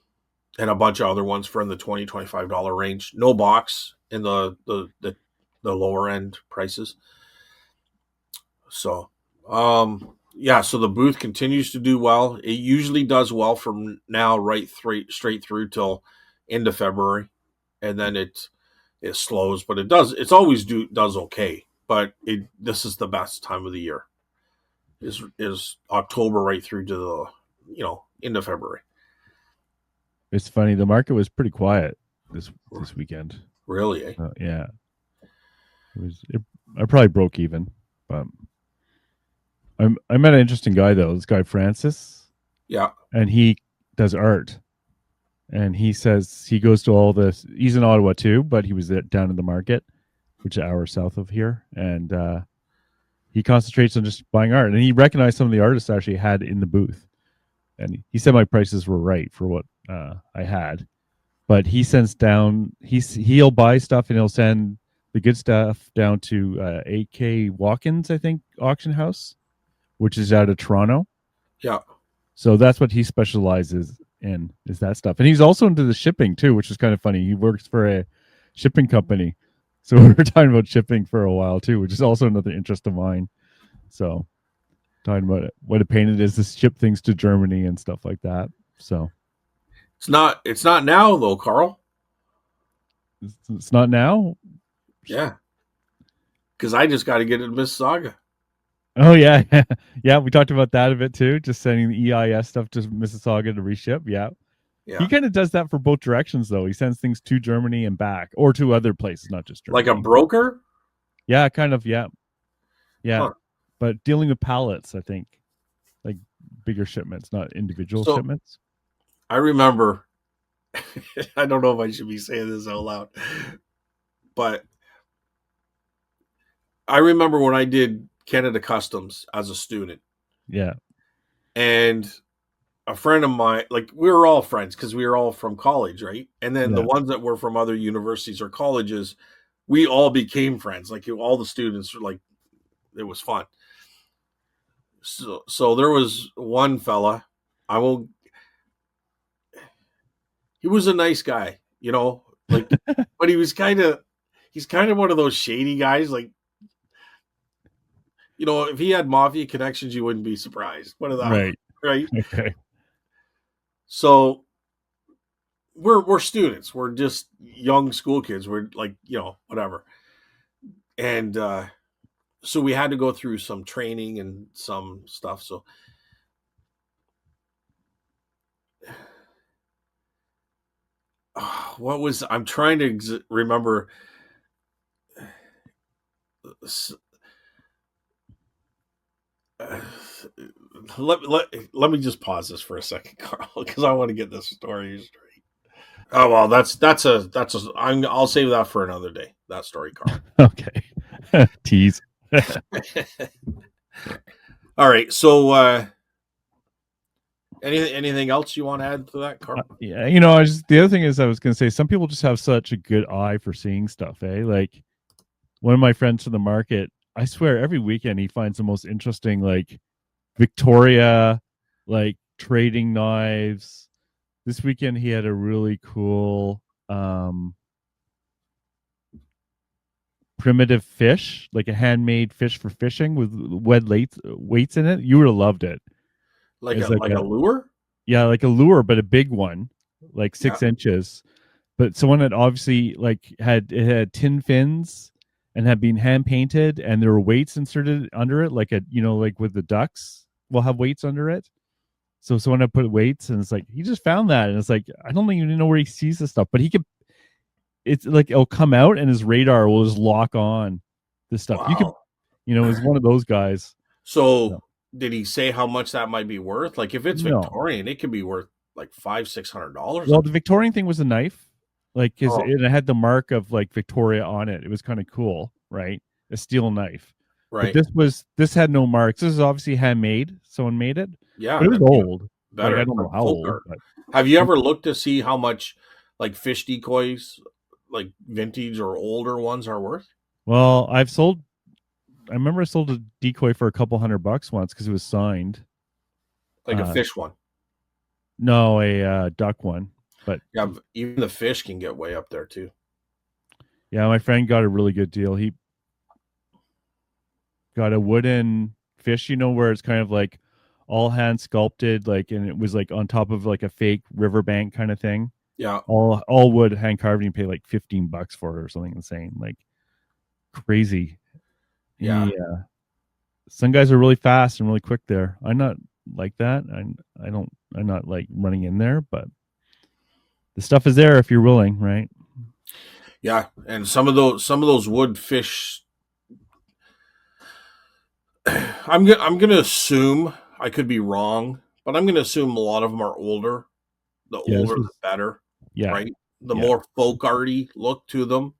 A: and a bunch of other ones for in the $20-$25 range. No box in the lower end prices. So, yeah, so the booth continues to do well. It usually does well from now straight through till end of February, and then it slows, but it does. It's always does okay. But this is the best time of the year. Is October right through to the end of February.
B: It's funny. The market was pretty quiet this weekend.
A: Really, eh?
B: Yeah. I probably broke even, but I met an interesting guy though. This guy Francis,
A: Yeah,
B: and he does art. And he says he goes to all this. He's in Ottawa too, but he was down in the market, which is an hour south of here, and he concentrates on just buying art. And he recognized some of the artists I actually had in the booth, and he said my prices were right for what I had. But he sends down. He'll buy stuff and he'll send the good stuff down to AK Watkins, I think, auction house, which is out of Toronto.
A: yeah.
B: So that's what he specializes in, is that stuff. And he's also into the shipping too, which is kind of funny. He works for a shipping company. So we were talking about shipping for a while too, which is also another interest of mine. So talking about what a pain it is to ship things to Germany and stuff like that. So
A: It's not now though, Carl.
B: it's not now.
A: Yeah, because I just got to get it to Mississauga.
B: Oh yeah. Yeah, we talked about that a bit too. Just sending the EIS stuff to Mississauga to reship. Yeah. He
A: Yeah.
B: kind of does that for both directions, though. He sends things to Germany and back, or to other places, not just
A: Like a
B: Germany.
A: broker?
B: Yeah, kind of. Yeah, yeah.
A: Huh.
B: But dealing with pallets, I think, like bigger shipments, not individual
A: So
B: shipments.
A: I remember, I don't know if I should be saying this out loud, but I remember when I did Canada Customs as a student,
B: Yeah,
A: and a friend of mine, like we were all friends because we were all from college, right? And then the
B: yeah.
A: ones that were from other universities or colleges, we all became friends. Like all the students were like, it was fun. So there was one fella, I will, he was a nice guy, like, but he's kind of one of those shady guys. Like, if he had mafia connections, you wouldn't be surprised. What of that,
B: Right.
A: right?
B: Okay.
A: So we're students. We're just young school kids. We're like, whatever. And so we had to go through some training and some stuff. So what was I'm trying to remember. Uh, let me just pause this for a second, Carl, because I want to get this story straight. Oh well, I'll save that for another day. That story, Carl.
B: Okay. Tease.
A: All right. So anything else you want to add to that, Carl?
B: Yeah, the other thing is I was going to say some people just have such a good eye for seeing stuff, eh? Like one of my friends from the market, I swear every weekend he finds the most interesting like Victoria like trading knives. This weekend he had a really cool primitive fish, like a handmade fish for fishing with weights in it. You would have loved it.
A: Like
B: It's
A: a
B: like
A: like
B: a
A: a lure?
B: yeah, like a lure, but a big one, like
A: Yeah.
B: 6 inches. But someone had obviously like it had tin fins and had been hand painted, and there were weights inserted under it, like like with the ducks will have weights under it. So someone had put weights, and it's like he just found that, and it's like I don't even know where he sees this stuff, but he could. It's like it'll come out, and his radar will just lock on this stuff. You could,
A: Wow.
B: is one of those guys.
A: So
B: No,
A: did he say how much that might be worth? Like if it's
B: no.
A: Victorian, it could be worth like $500-$600.
B: Well, the Victorian thing was a knife, like because
A: Oh,
B: it had the mark of like Victoria on it. It was kind of cool, right? A steel knife. But
A: right.
B: this had no marks. This is obviously handmade. Someone made it,
A: Yeah,
B: but it was
A: that'd be even
B: old. Like I
A: better.
B: don't
A: Like
B: know how
A: folk
B: old,
A: art.
B: but
A: Have you ever looked to see how much like fish decoys, like vintage or older ones, are worth?
B: well, I've sold. I remember I sold a decoy for a couple $100 once because it was signed.
A: Like a
B: Uh,
A: fish one.
B: no, a duck one, but
A: Yeah, even the fish can get way up there too.
B: yeah, my friend got a really good deal. He got a wooden fish, where it's kind of like all hand sculpted, like, and it was like on top of like a fake riverbank kind of thing.
A: Yeah,
B: All wood, hand carved. And you pay like $15 for it or something insane, like crazy.
A: yeah,
B: Some guys are really fast and really quick there. I'm not like that. I don't. I'm not like running in there, but the stuff is there if you're willing, right?
A: yeah. And some of those wood fish, I'm gonna assume, I could be wrong, but I'm gonna assume a lot of them are older. The
B: Yeah, this
A: older, the
B: was
A: better,
B: yeah,
A: right? The
B: yeah,
A: more folk arty look to them.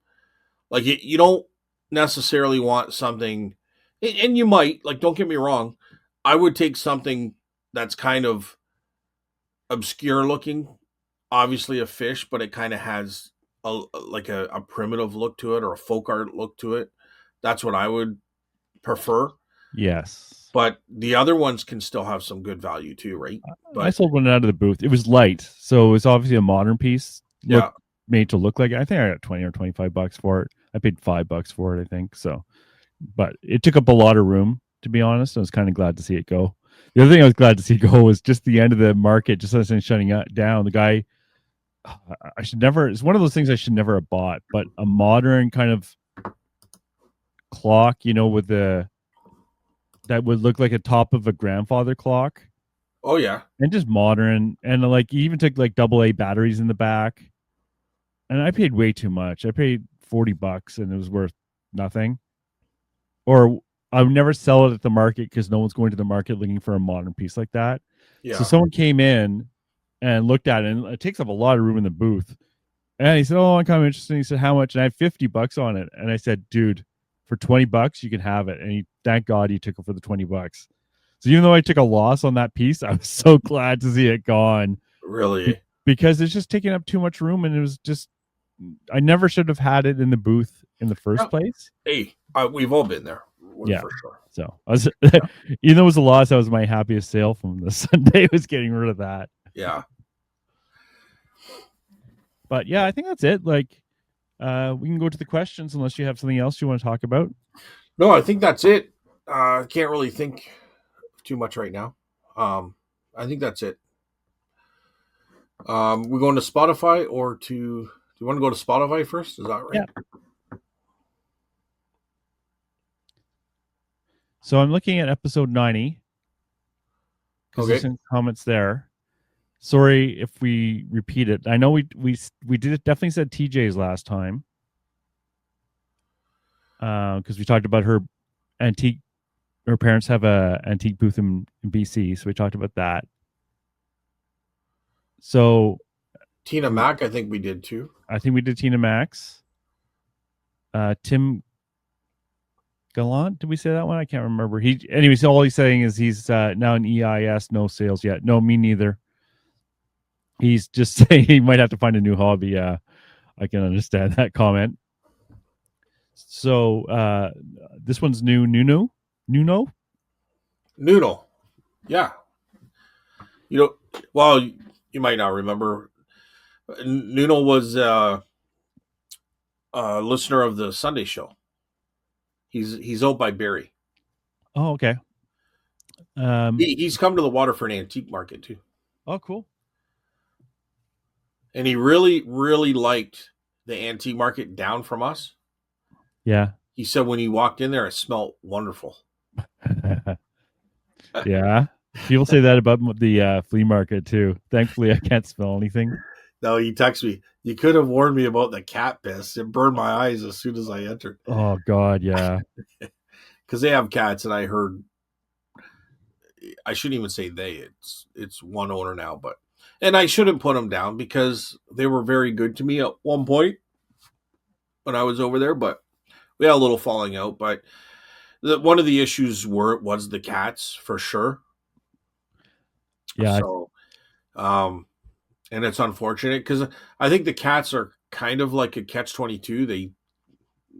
A: Like you don't necessarily want something, and you might, like, don't get me wrong. I would take something that's kind of obscure looking, obviously a fish, but it kind of has a primitive look to it or a folk art look to it. That's what I would prefer.
B: yes.
A: But the other ones can still have some good value too, right?
B: I
A: But
B: sold one out of the booth. It was light, so it was obviously a modern piece.
A: yeah,
B: Made to look like it. I think I got 20 or $25 for it. I paid $5 for it, I think. So, but it took up a lot of room, to be honest. I was kind of glad to see it go. The other thing I was glad to see go was just the end of the market, just as it's shutting down. The guy, I should never. It's one of those things I should never have bought, but a modern kind of clock, with the that would look like a top of a grandfather clock,
A: Oh yeah.
B: and just modern, and like he even took like AA batteries in the back. And I paid way too much. I paid $40 and it was worth nothing. Or I would never sell it at the market because no one's going to the market looking for a modern piece like that. So
A: Yeah.
B: someone came in and looked at it, and it takes up a lot of room in the booth. And he said, "Oh, I'm kind of interested." He said, "How much?" And I had $50 on it. And I said, "Dude, for $20, you can have it." And thank God he took it for the $20. So even though I took a loss on that piece, I was so glad to see it gone.
A: Really?
B: Because it's just taking up too much room, and it was just, I never should have had it in the booth in the first
A: Yeah.
B: place.
A: Hey, we've all been there.
B: Yeah.
A: For sure.
B: So I was,
A: Yeah.
B: even though it was a loss, that was my happiest sale from the Sunday, was getting rid of that.
A: Yeah.
B: But yeah, I think that's it. Like, we can go to the questions unless you have something else you want to talk about.
A: No, I think that's it. I can't really think too much right now. I think that's it. We're going to Spotify or to. Do you want to go to Spotify first? Is that right?
B: Yeah. So I'm looking at episode 90. Because there's some comments there. Sorry if we repeat it. I know we did it, definitely said TJ's last time. Because we talked about her antique. Her parents have a antique booth in BC, so we talked about that. So
A: Tina Mac, I think we did too.
B: I think we did Tina Max. Tim Gallant, did we say that one? I can't remember. Anyways, all he's saying is he's now in EIS, no sales yet. No, me neither. He's just saying he might have to find a new hobby. Yeah, I can understand that comment. So this one's new. Nuno.
A: Yeah. You know, well, you might not remember. Nuno was a listener of the Sunday show. He's out by Barrie.
B: Oh, okay.
A: He's come to the Waterford Antique Market too.
B: Oh, cool.
A: And he really, really liked the antique market down from us.
B: Yeah.
A: He said when he walked in there, it smelled wonderful.
B: Yeah. People say that about the flea market too. Thankfully, I can't smell anything.
A: No, he texted me. You could have warned me about the cat piss. It burned my eyes as soon as I entered.
B: Oh God, yeah.
A: Because they have cats, and I heard. I shouldn't even say they. It's one owner now, and I shouldn't put them down because they were very good to me at one point when I was over there. But we had a little falling out. But one of the issues was the cats for sure.
B: Yeah.
A: So, and it's unfortunate because I think the cats are kind of like a catch-22. They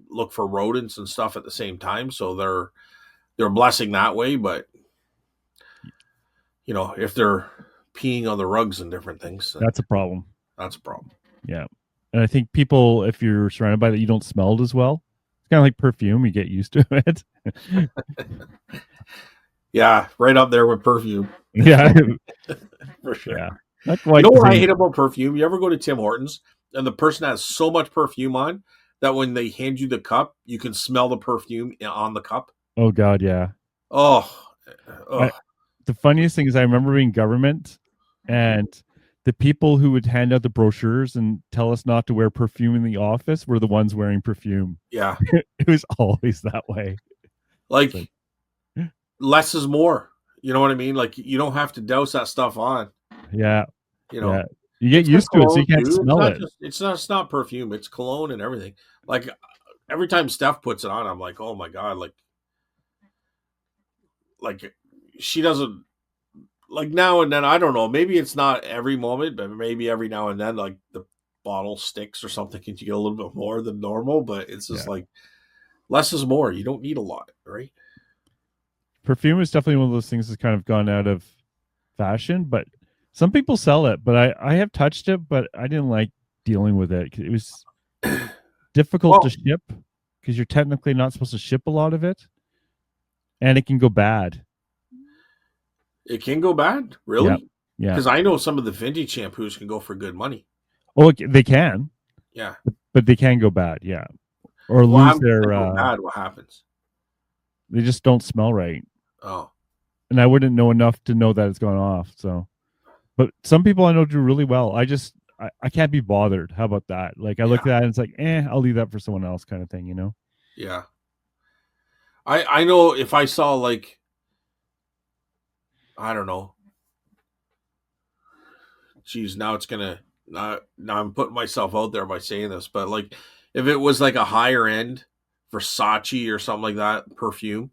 A: look for rodents and stuff at the same time, so they're a blessing that way. But if they're peeing on the rugs and different things,
B: that's a problem.
A: That's a problem.
B: Yeah, and I think people, if you're surrounded by that, you don't smell it as well. It's kind of like perfume; you get used to it.
A: Yeah, right up there with perfume.
B: Yeah,
A: for sure.
B: Yeah.
A: You know what I hate about perfume? You ever go to Tim Hortons and the person has so much perfume on that when they hand you the cup, you can smell the perfume on the cup?
B: Oh, God, yeah.
A: Oh.
B: The funniest thing is I remember being government, and the people who would hand out the brochures and tell us not to wear perfume in the office were the ones wearing perfume.
A: Yeah.
B: It was always that way.
A: Like less is more. You know what I mean? Like you don't have to douse that stuff on.
B: Yeah.
A: Yeah.
B: You get used to it, so you can't smell it.
A: It's not perfume. It's cologne and everything. Like every time Steph puts it on, I'm like, oh my God, like she doesn't, like now and then, I don't know, maybe it's not every moment, but maybe every now and then, like the bottle sticks or something, and you get a little bit more than normal, but it's just like less is more. You don't need a lot, right?
B: Perfume is definitely one of those things that's kind of gone out of fashion, but some people sell it. But I have touched it, but I didn't like dealing with it. It was difficult to ship because you're technically not supposed to ship a lot of it, and it can go bad.
A: It can go bad, really?
B: Yeah.
A: Because I know some of the vintage shampoos can go for good money.
B: Oh, they can.
A: Yeah,
B: but they can go bad. Yeah, or lose their.
A: Bad. What happens?
B: They just don't smell right.
A: Oh,
B: and I wouldn't know enough to know that it's gone off. So, but some people I know do really well. I can't be bothered. How about that? Like I look at
A: Yeah.
B: that and it's like, I'll leave that for someone else, kind of thing, you know?
A: Yeah. I know if I saw like, I don't know. Geez, now it's gonna now I'm putting myself out there by saying this, but like if it was like a higher end Versace or something like that perfume,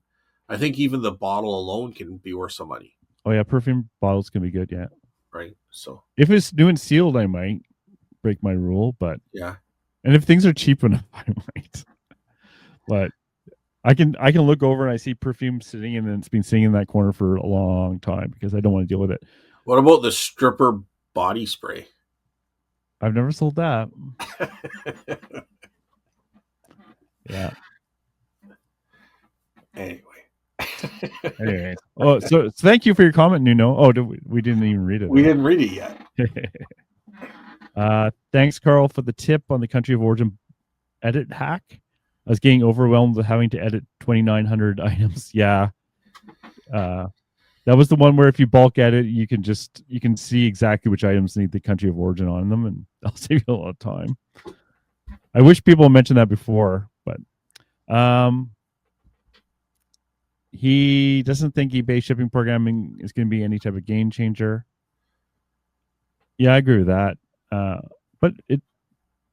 A: I think even the bottle alone can be worth some money,
B: Oh yeah, perfume bottles can be good. Yeah,
A: right? So
B: if it's new and sealed, I might break my rule, but
A: yeah.
B: and if things are cheap enough, I might. But I can look over and I see perfume sitting and it's been sitting in that corner for a long time because I don't want to deal with it.
A: What about the stripper body spray?
B: I've never sold that. Yeah.
A: Anyway.
B: Anyway, so thank you for your comment, Nuno. Oh, we didn't even read it.
A: We didn't read it yet.
B: Thanks, Carl, for the tip on the country of origin edit hack. I was getting overwhelmed with having to edit 2,900 items. Yeah. That was the one where if you bulk edit, you can see exactly which items need the country of origin on them, and that'll save you a lot of time. I wish people had mentioned that before, but he doesn't think eBay shipping programming is going to be any type of game changer. Yeah, I agree with that. But it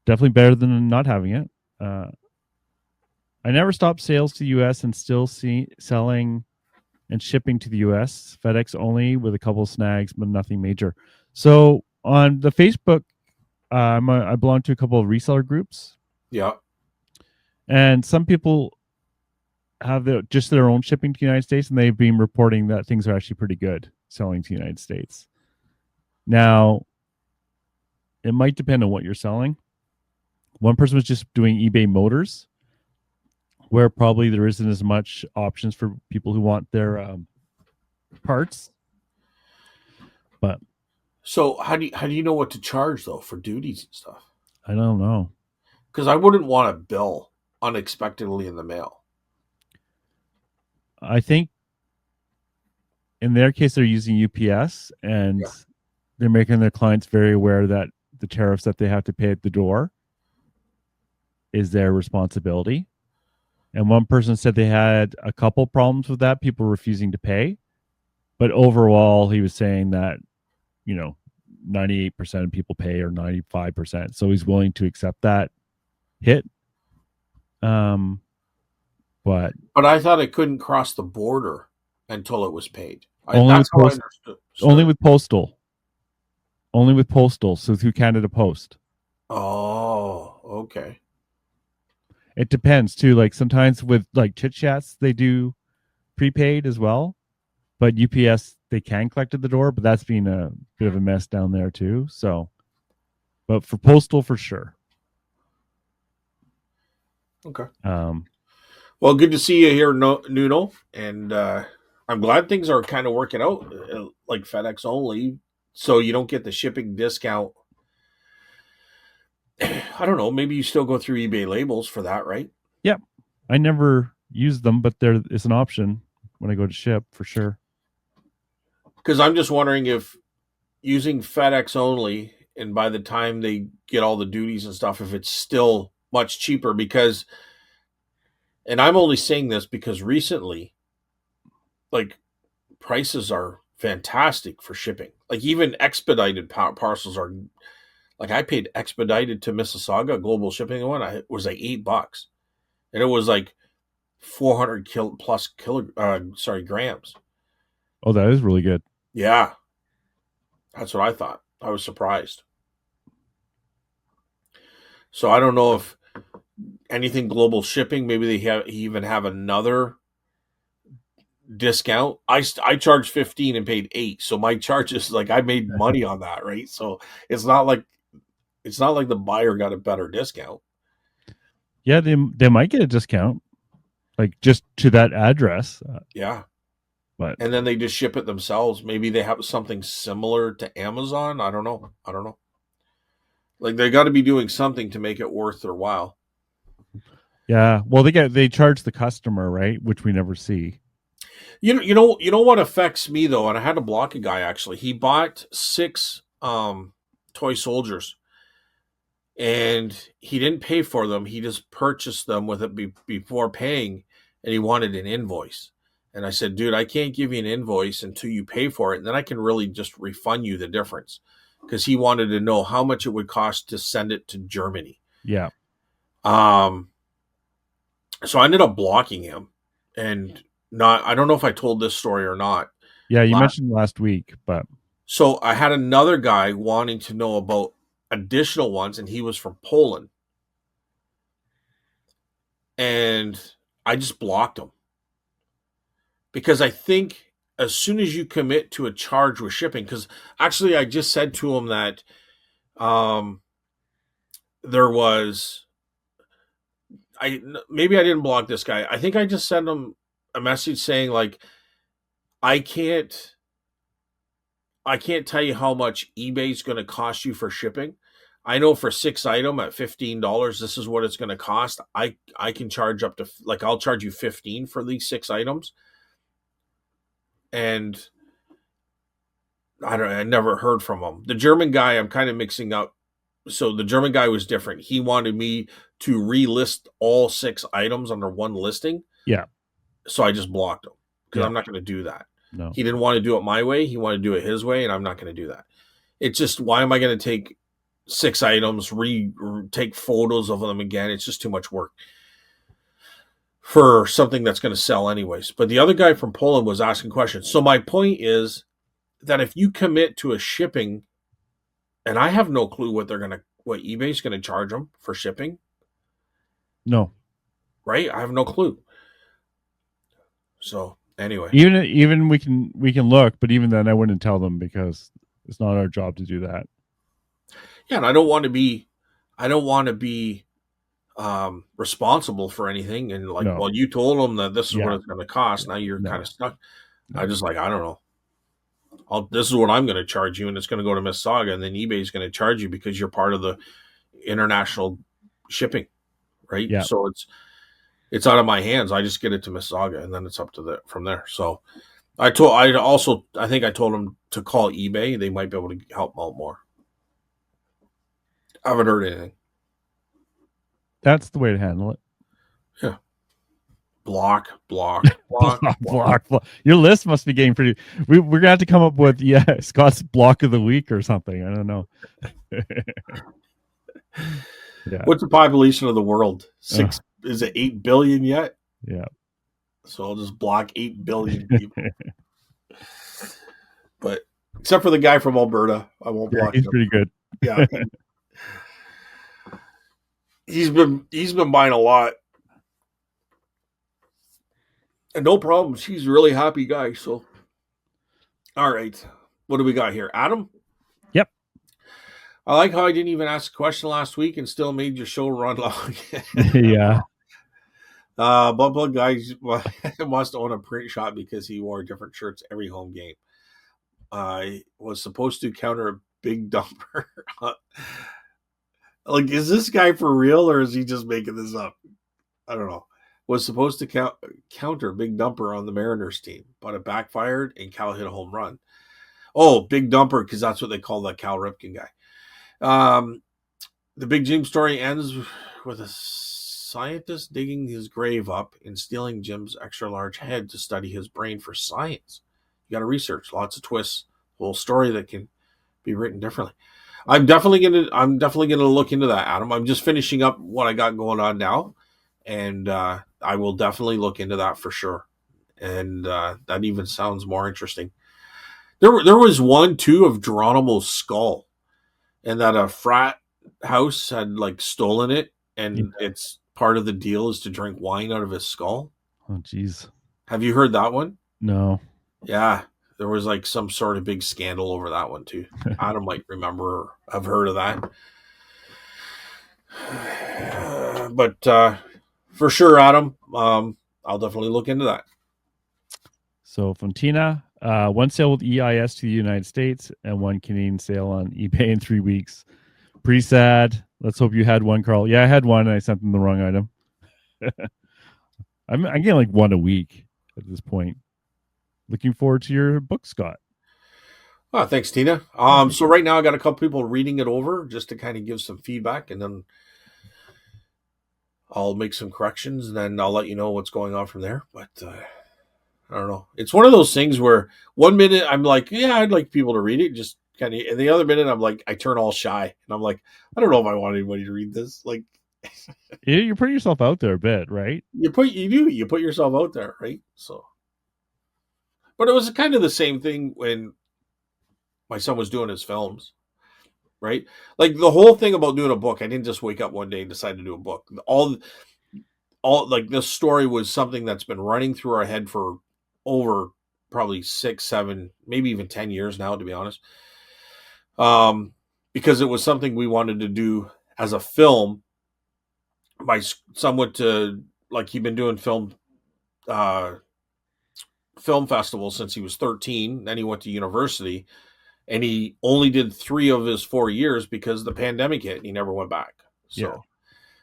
B: definitely better than not having it. I never stopped sales to the US and still selling and shipping to the US, FedEx only with a couple of snags, but nothing major. So on the Facebook, I belong to a couple of reseller groups.
A: Yeah.
B: And some people have just their own shipping to the United States, and they've been reporting that things are actually pretty good selling to the United States. Now, it might depend on what you're selling. One person was just doing eBay Motors, where probably there isn't as much options for people who want their parts. But
A: so how do you know what to charge though for duties and stuff?
B: I don't know.
A: Because I wouldn't want a bill unexpectedly in the mail.
B: I think in their case they're using UPS and they're making their clients very aware that the tariffs that they have to pay at the door is their responsibility. And one person said they had a couple problems with that, people refusing to pay. But overall, he was saying that, 98% of people pay or 95%. So he's willing to accept that hit. But
A: I thought it couldn't cross the border until it was paid.
B: Only
A: That's how I understood.
B: only with postal. Only with postal. So through Canada Post.
A: Oh, okay.
B: It depends too. Like sometimes with like Chit Chats, they do prepaid as well. But UPS, they can collect at the door, but that's been a bit of a mess down there too. So, but for postal, for sure.
A: Okay. Well, good to see you here, Nuno. And I'm glad things are kind of working out, like FedEx only, so you don't get the shipping discount. I don't know. Maybe you still go through eBay labels for that, right?
B: Yep. I never use them, but there is an option when I go to ship for sure.
A: Because I'm just wondering if using FedEx only, and by the time they get all the duties and stuff, if it's still much cheaper. Because, and I'm only saying this because recently, like, prices are fantastic for shipping. Like, even expedited parcels are, like, I paid expedited to Mississauga, global shipping one, it was like $8. And it was like 400 grams.
B: Oh, that is really good.
A: Yeah. That's what I thought. I was surprised. So I don't know if anything global shipping, maybe they even have another discount. I charged 15 and paid 8. So my charge is like I made money on that, right? So it's not like the buyer got a better discount.
B: Yeah, they might get a discount, like just to that address.
A: Yeah.
B: But
A: and then they just ship it themselves. Maybe they have something similar to Amazon. I don't know. Like they got to be doing something to make it worth their while.
B: Yeah, well, they charge the customer, right, which we never see.
A: You know what affects me though, and I had to block a guy actually. He bought 6 toy soldiers, and he didn't pay for them. He just purchased them with it before paying, and he wanted an invoice. And I said, dude, I can't give you an invoice until you pay for it, and then I can really just refund you the difference. Because he wanted to know how much it would cost to send it to Germany.
B: Yeah.
A: So I ended up blocking him, and not. I don't know if I told this story or not.
B: Yeah, you mentioned last week, but
A: So I had another guy wanting to know about additional ones, and he was from Poland. And I just blocked him. Because I think as soon as you commit to a charge with shipping, because actually I just said to him that there was, maybe I didn't block this guy. I think I just sent him a message saying like, I can't tell you how much eBay's going to cost you for shipping. I know for 6 item at $15, this is what it's going to cost. I can charge up to, like, I'll charge you 15 for these 6 items. And I never heard from him. The German guy, I'm kind of mixing up. So the German guy was different. He wanted me to relist all 6 items under one listing.
B: Yeah.
A: So I just blocked him because I'm not going to do that.
B: No.
A: He didn't want to do it my way. He wanted to do it his way, and I'm not going to do that. It's just, why am I going to take 6 items, take photos of them again? It's just too much work for something that's going to sell anyways. But the other guy from Poland was asking questions. So my point is that if you commit to a shipping, and I have no clue what eBay's going to charge them for shipping.
B: No.
A: Right? I have no clue. So anyway,
B: even we can look, but even then I wouldn't tell them because it's not our job to do that.
A: Yeah, and I don't want to be responsible for anything. And like, well, you told them that this is what it's going to cost. Now you're kind of stuck. No. I just like, I don't know. This is what I'm going to charge you, and it's going to go to Mississauga, and then eBay is going to charge you because you're part of the international shipping, right?
B: Yeah.
A: So it's out of my hands. I just get it to Mississauga, and then it's up to from there. So I think I told them to call eBay. They might be able to help them out more. I haven't heard anything.
B: That's the way to handle it.
A: Yeah. Block.
B: Your list must be getting pretty. We're gonna have to come up with Scott's block of the week or something. I don't know.
A: Yeah. What's the population of the world? 6 is it 8 billion yet?
B: Yeah.
A: So I'll just block 8 billion people. But except for the guy from Alberta, I won't block him.
B: He's pretty good.
A: Yeah. He's been buying a lot. And no problems. He's a really happy guy. So, all right. What do we got here? Adam?
B: Yep.
A: I like how I didn't even ask a question last week and still made your show run long.
B: Yeah.
A: Bubba guys must own a print shop because he wore different shirts every home game. I was supposed to counter a big dumper. Like, is this guy for real or is he just making this up? I don't know. Was supposed to counter Big Dumper on the Mariners team, but it backfired and Cal hit a home run. Oh, Big Dumper, because that's what they call that Cal Ripken guy. The Big Jim story ends with a scientist digging his grave up and stealing Jim's extra large head to study his brain for science. You got to research, lots of twists, whole story that can be written differently. I'm definitely gonna look into that, Adam. I'm just finishing up what I got going on now, and I will definitely look into that for sure. And that even sounds more interesting. There was one too of Geronimo's skull, and that a frat house had like stolen it, and it's part of the deal is to drink wine out of his skull.
B: Oh, geez. Have
A: you heard that one?
B: No.
A: Yeah. There was like some sort of big scandal over that one too. Adam might remember or have heard of that. But for sure, Adam, I'll definitely look into that.
B: So from Tina, one sale with EIS to the United States and one Canadian sale on eBay in 3 weeks. Pretty sad. Let's hope you had one, Carl. Yeah, I had one and I sent them the wrong item. I'm getting like one a week at this point. looking forward to your book, Scott.
A: Oh, thanks, Tina. So right now I got a couple people reading it over just to kind of give some feedback, and then I'll make some corrections, and then I'll let you know what's going on from there. But I don't know. It's one of those things where one minute I'm like, yeah, I'd like people to read it, just kind of, and the other minute I'm like, I turn all shy, and I'm like, I don't know if I want anybody to read this. Like,
B: You're putting yourself out there a bit, right?
A: you put yourself out there, right? So, but it was kind of the same thing when my son was doing his films, right? Like the whole thing about doing a book, I didn't just wake up one day and decide to do a book. All like this story was something that's been running through our head for over probably 6, 7, maybe even 10 years now, to be honest. Because it was something we wanted to do as a film. My son went to, like, he'd been doing film festivals since he was 13. Then he went to university, and he only did 3 of his 4 years because the pandemic hit and he never went back. So,
B: Yeah.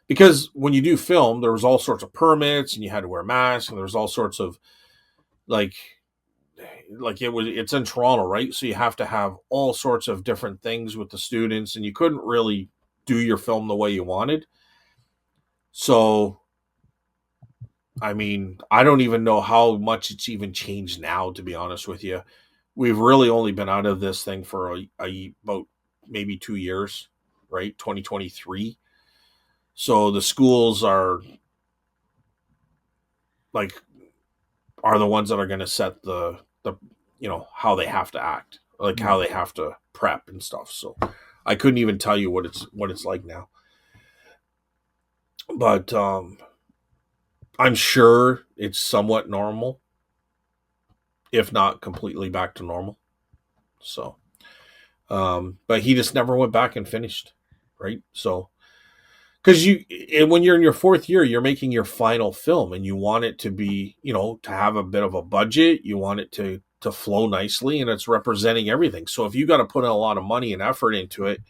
A: because when you do film, there was all sorts of permits and you had to wear masks, and there was all sorts of like it's in Toronto, right? So you have to have all sorts of different things with the students, and you couldn't really do your film the way you wanted. So, I mean, I don't even know how much it's even changed now, to be honest with you. We've really only been out of this thing for about maybe 2 years, right? 2023. So the schools are like are the ones that are going to set the how they have to act, like how they have to prep and stuff. So I couldn't even tell you what it's like now. But I'm sure it's somewhat normal, if not completely back to normal. So but he just never went back and finished, right? So because when you're in your 4th year, you're making your final film, and you want it to be, to have a bit of a budget. You want it to flow nicely, and it's representing everything. So if you got to put in a lot of money and effort into it,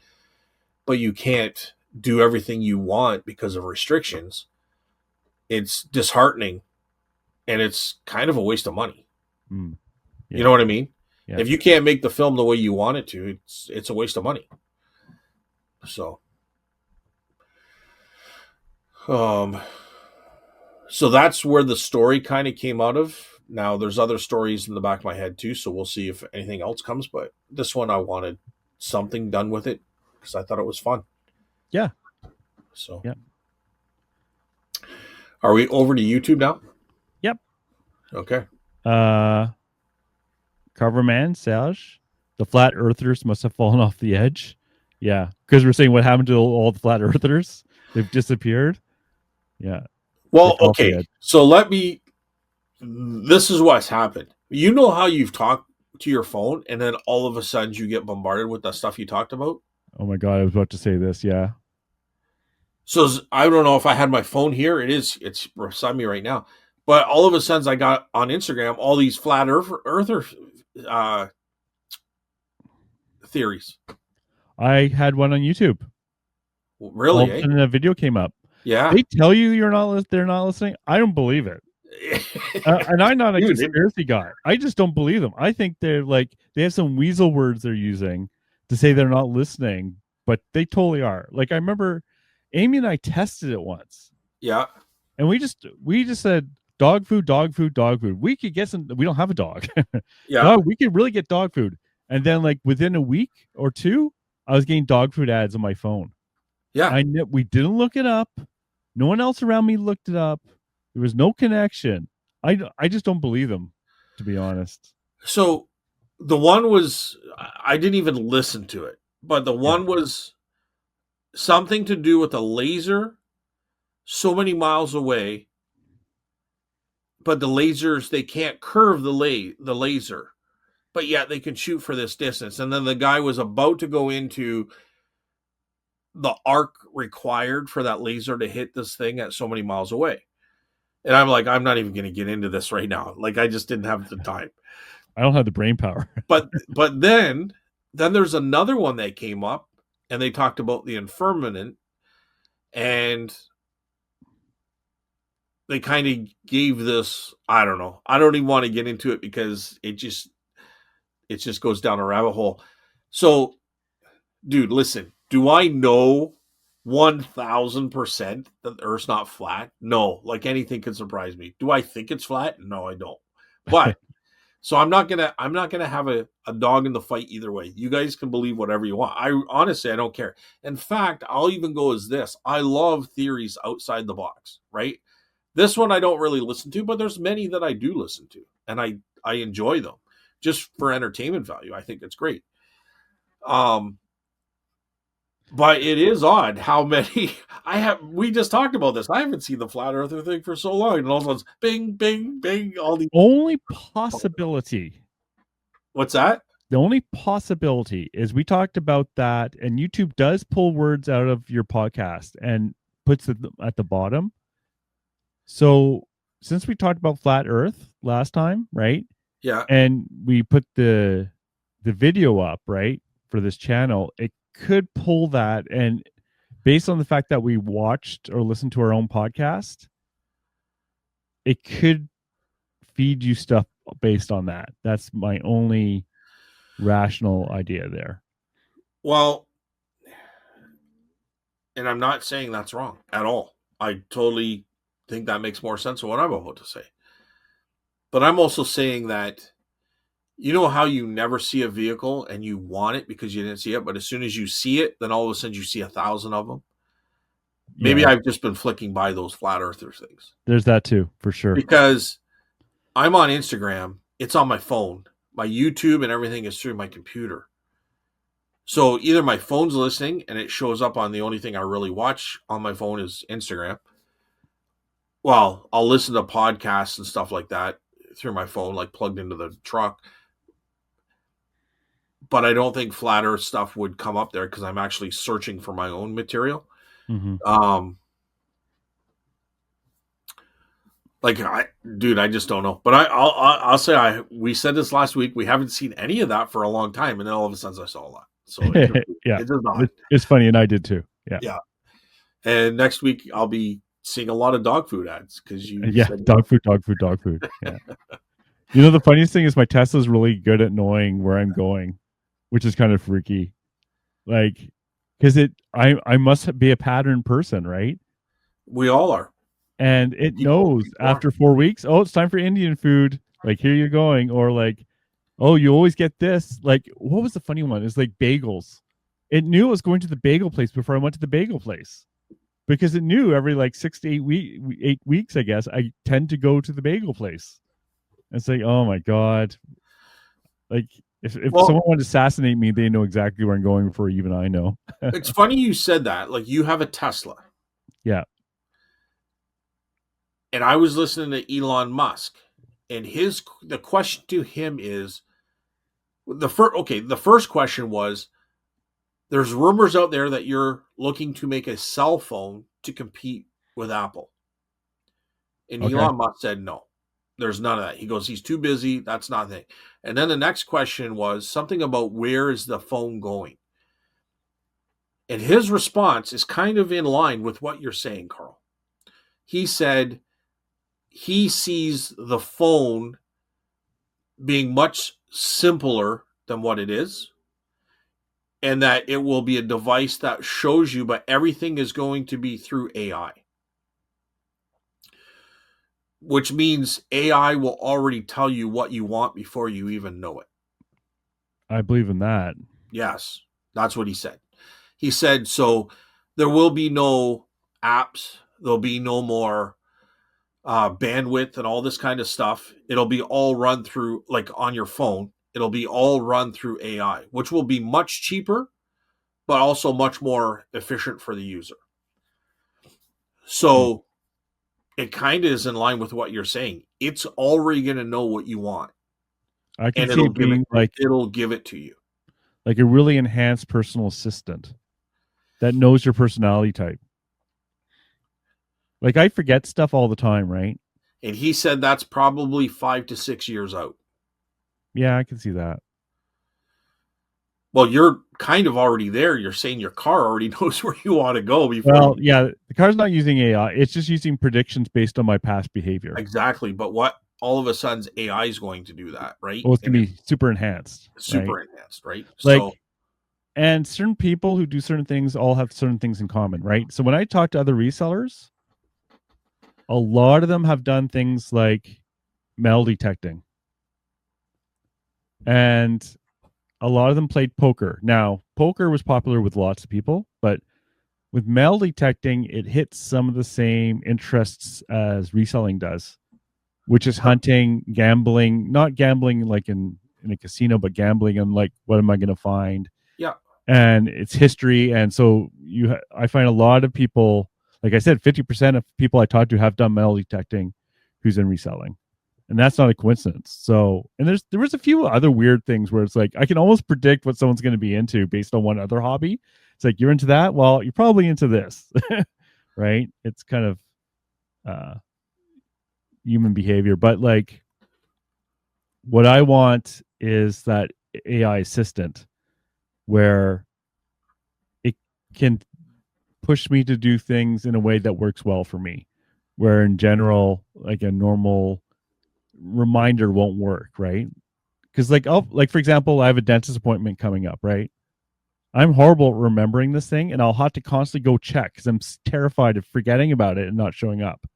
A: but you can't do everything you want because of restrictions, it's disheartening, and it's kind of a waste of money.
B: Yeah.
A: You know what I mean?
B: Yeah.
A: If you can't make the film the way you want it to, it's a waste of money. So so that's where the story kind of came out of. Now there's other stories in the back of my head too, so we'll see if anything else comes, but this one I wanted something done with it because I thought it was fun.
B: Yeah.
A: So
B: yeah.
A: Are we over to YouTube now?
B: Yep.
A: Okay.
B: Coverman, Serge, the flat earthers must have fallen off the edge. Yeah, because we're saying what happened to all the flat earthers? They've disappeared. Yeah.
A: Well, okay. So this is what's happened. You know how you've talked to your phone, and then all of a sudden you get bombarded with the stuff you talked about?
B: Oh my God, I was about to say this. Yeah.
A: So I don't know if I had my phone here. It's beside me right now. But all of a sudden I got on Instagram all these flat earther theories.
B: I had one on YouTube.
A: Really?
B: All of a sudden a video came up.
A: Yeah.
B: They tell you they're not listening. I don't believe it. And I'm not a conspiracy guy. I just don't believe them. I think they're like, they have some weasel words they're using to say they're not listening, but they totally are. Like, I remember Amy and I tested it once.
A: Yeah.
B: And we just said dog food, dog food, dog food. We could get some, we don't have a dog.
A: Yeah.
B: We could really get dog food. And then like within a week or two, I was getting dog food ads on my phone.
A: Yeah.
B: We didn't look it up. No one else around me looked it up. There was no connection. I just don't believe them, to be honest.
A: So the one was, I didn't even listen to it, but the one was something to do with a laser so many miles away, but the lasers, they can't curve the laser, but yet they can shoot for this distance. And then the guy was about to go into the arc required for that laser to hit this thing at so many miles away. And I'm like, I'm not even going to get into this right now. Like, I just didn't have the time.
B: I don't have the brain power.
A: but then there's another one that came up, and they talked about the infirmament, and they kind of gave this, I don't know. I don't even want to get into it because it just goes down a rabbit hole. So, dude, listen, do I know 1000% that the Earth's not flat? No, like anything could surprise me. Do I think it's flat? No, I don't. But so I'm not gonna have a dog in the fight either way. You guys can believe whatever you want. I honestly I don't care. In fact, I'll even go as this. I love theories outside the box, right? This one I don't really listen to, but there's many that I do listen to, and I enjoy them just for entertainment value. I think it's great. But it is odd how many I have. We just talked about this. I haven't seen the flat earther thing for so long, and all of a sudden, bing, bing, bing. All these.
B: Only possibility.
A: What's that?
B: The only possibility is we talked about that, and YouTube does pull words out of your podcast and puts it at the bottom. So since we talked about flat Earth last time, right?
A: Yeah.
B: And we put the video up, right, for this channel, it could pull that, and based on the fact that we watched or listened to our own podcast, it could feed you stuff based on that. That's my only rational idea there.
A: Well, and I'm not saying that's wrong at all. I totally think that makes more sense than what I'm about to say. But I'm also saying that, you know how you never see a vehicle and you want it because you didn't see it, but as soon as you see it, then all of a sudden you see 1,000 of them. Maybe
B: Yeah.
A: I've just been flicking by those flat earthers things.
B: There's that too, for sure.
A: Because I'm on Instagram, it's on my phone. My YouTube and everything is through my computer. So either my phone's listening and it shows up on the only thing I really watch on my phone is Instagram. Well, I'll listen to podcasts and stuff like that through my phone, like plugged into the truck. But I don't think flat earth stuff would come up there because I'm actually searching for my own material.
B: Mm-hmm.
A: I just don't know. But I'll say we said this last week. We haven't seen any of that for a long time, and then all of a sudden I saw a lot. So
B: yeah,
A: it's just not.
B: It's funny, and I did too. Yeah,
A: yeah. And next week I'll be seeing a lot of dog food ads because
B: dog food. Yeah. You know, the funniest thing is my Tesla's really good at knowing where I'm going, which is kind of freaky. Like, because I must be a pattern person, right?
A: We all are.
B: And it knows after 4 weeks, oh, it's time for Indian food. Like, here you're going. Or like, oh, you always get this. Like, what was the funny one? It's like bagels. It knew I was going to the bagel place before I went to the bagel place. Because it knew every like 6 to 8 weeks, I guess, I tend to go to the bagel place. It's like, oh my God. Like, if someone wanted to assassinate me, they know exactly where I'm going before even I know.
A: It's funny you said that. Like, you have a Tesla.
B: Yeah.
A: And I was listening to Elon Musk, and the question to him is the first question was, there's rumors out there that you're looking to make a cell phone to compete with Apple. And Elon Musk said no. There's none of that. He goes, he's too busy. That's not the thing. And then the next question was something about where is the phone going? And his response is kind of in line with what you're saying, Carl. He said he sees the phone being much simpler than what it is, and that it will be a device that shows you, but everything is going to be through AI. Which means AI will already tell you what you want before you even know it.
B: I believe in that.
A: Yes, that's what he said. He said, so there will be no apps. There'll be no more bandwidth and all this kind of stuff. It'll be all run through, like on your phone. It'll be all run through AI, which will be much cheaper, but also much more efficient for the user. So it kind of is in line with what you're saying. It's already going to know what you want.
B: I can see it being
A: it'll give it to you.
B: Like a really enhanced personal assistant that knows your personality type. Like, I forget stuff all the time, right?
A: And he said that's probably 5 to 6 years out.
B: Yeah, I can see that.
A: Well, you're kind of already there. You're saying your car already knows where you want to go before
B: Well,
A: you.
B: yeah, the car's not using AI. It's just using predictions based on my past behavior.
A: Exactly. But what all of a sudden AI is going to do that, right?
B: Well, it's
A: And
B: gonna
A: it's
B: be super enhanced, right?
A: super enhanced, right?
B: Like,
A: So,
B: and certain people who do certain things all have certain things in common, right? So when I talk to other resellers, a lot of them have done things like metal detecting, and a lot of them played poker. Now, poker was popular with lots of people, but with metal detecting, it hits some of the same interests as reselling does, which is
A: yep,
B: hunting, gambling, not gambling like in a casino, but gambling and like, what am I going to find?
A: yeah,
B: And it's history. And so I find a lot of people, like I said, 50% of people I talk to have done metal detecting who's in reselling. And that's not a coincidence. So, and there was a few other weird things where it's like I can almost predict what someone's going to be into based on one other hobby. It's like, you're into that, well, you're probably into this. Right? It's kind of uh human behavior. But like, what I want is that AI assistant where it can push me to do things in a way that works well for me. Where in general, like a normal reminder won't work, right? Because like, I'll, like, for example, I have a dentist appointment coming up, right? I'm horrible at remembering this thing, and I'll have to constantly go check because I'm terrified of forgetting about it and not showing up.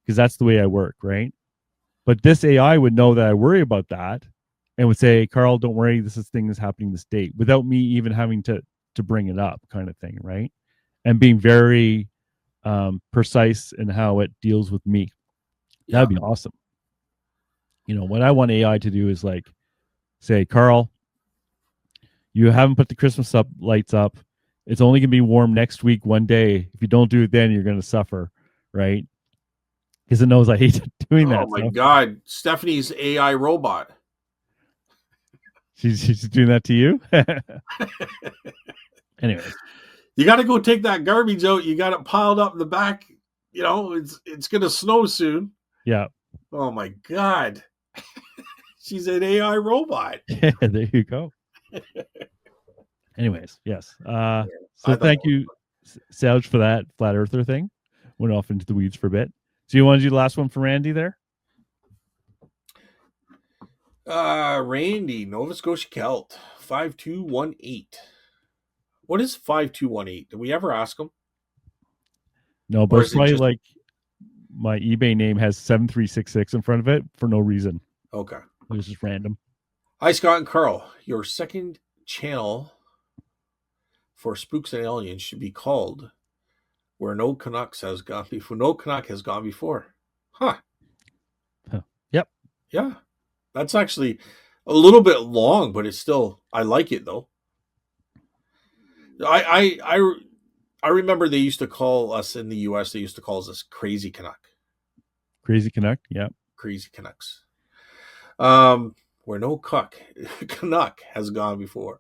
B: Because that's the way I work, right? But this AI would know that I worry about that and would say, Carl, don't worry, thing is happening this date, without me even having to bring it up, kind of thing, right? And being very precise in how it deals with me.
A: yeah,
B: That'd be awesome. What I want AI to do is like say, Carl, you haven't put the Christmas lights up. It's only gonna be warm next week one day. If you don't do it then, you're gonna suffer, right? Because it knows I hate doing
A: oh
B: that
A: my
B: stuff.
A: God, Stephanie's AI robot.
B: She's doing that to you. Anyways,
A: You got to go take that garbage out. You got it piled up in the back. It's gonna snow soon.
B: yeah.
A: Oh my God, she's an AI robot.
B: There you go. Anyways, yes. So
A: I thought,
B: thank you, Serge, for that flat earther thing. Went off into the weeds for a bit. So you want to do the last one for Randy there?
A: Randy, Nova Scotia Celt, 5218. What is 5218? Did we ever ask him?
B: No, but
A: Or
B: it's
A: is it
B: probably
A: just
B: like my eBay name has 7366 in front of it for no reason.
A: okay?
B: It was just random.
A: Hi, Scott and Carl. Your second channel for Spooks and Aliens should be called Where No Canucks has gone before. No Canuck has gone before. Huh.
B: Huh. Yep.
A: Yeah. That's actually a little bit long, but it's still, I like it though. I remember they used to call us in the US, they used to call us Crazy Canuck.
B: Crazy Connect. Yep.
A: Crazy Canucks. Where no Canuck has gone before.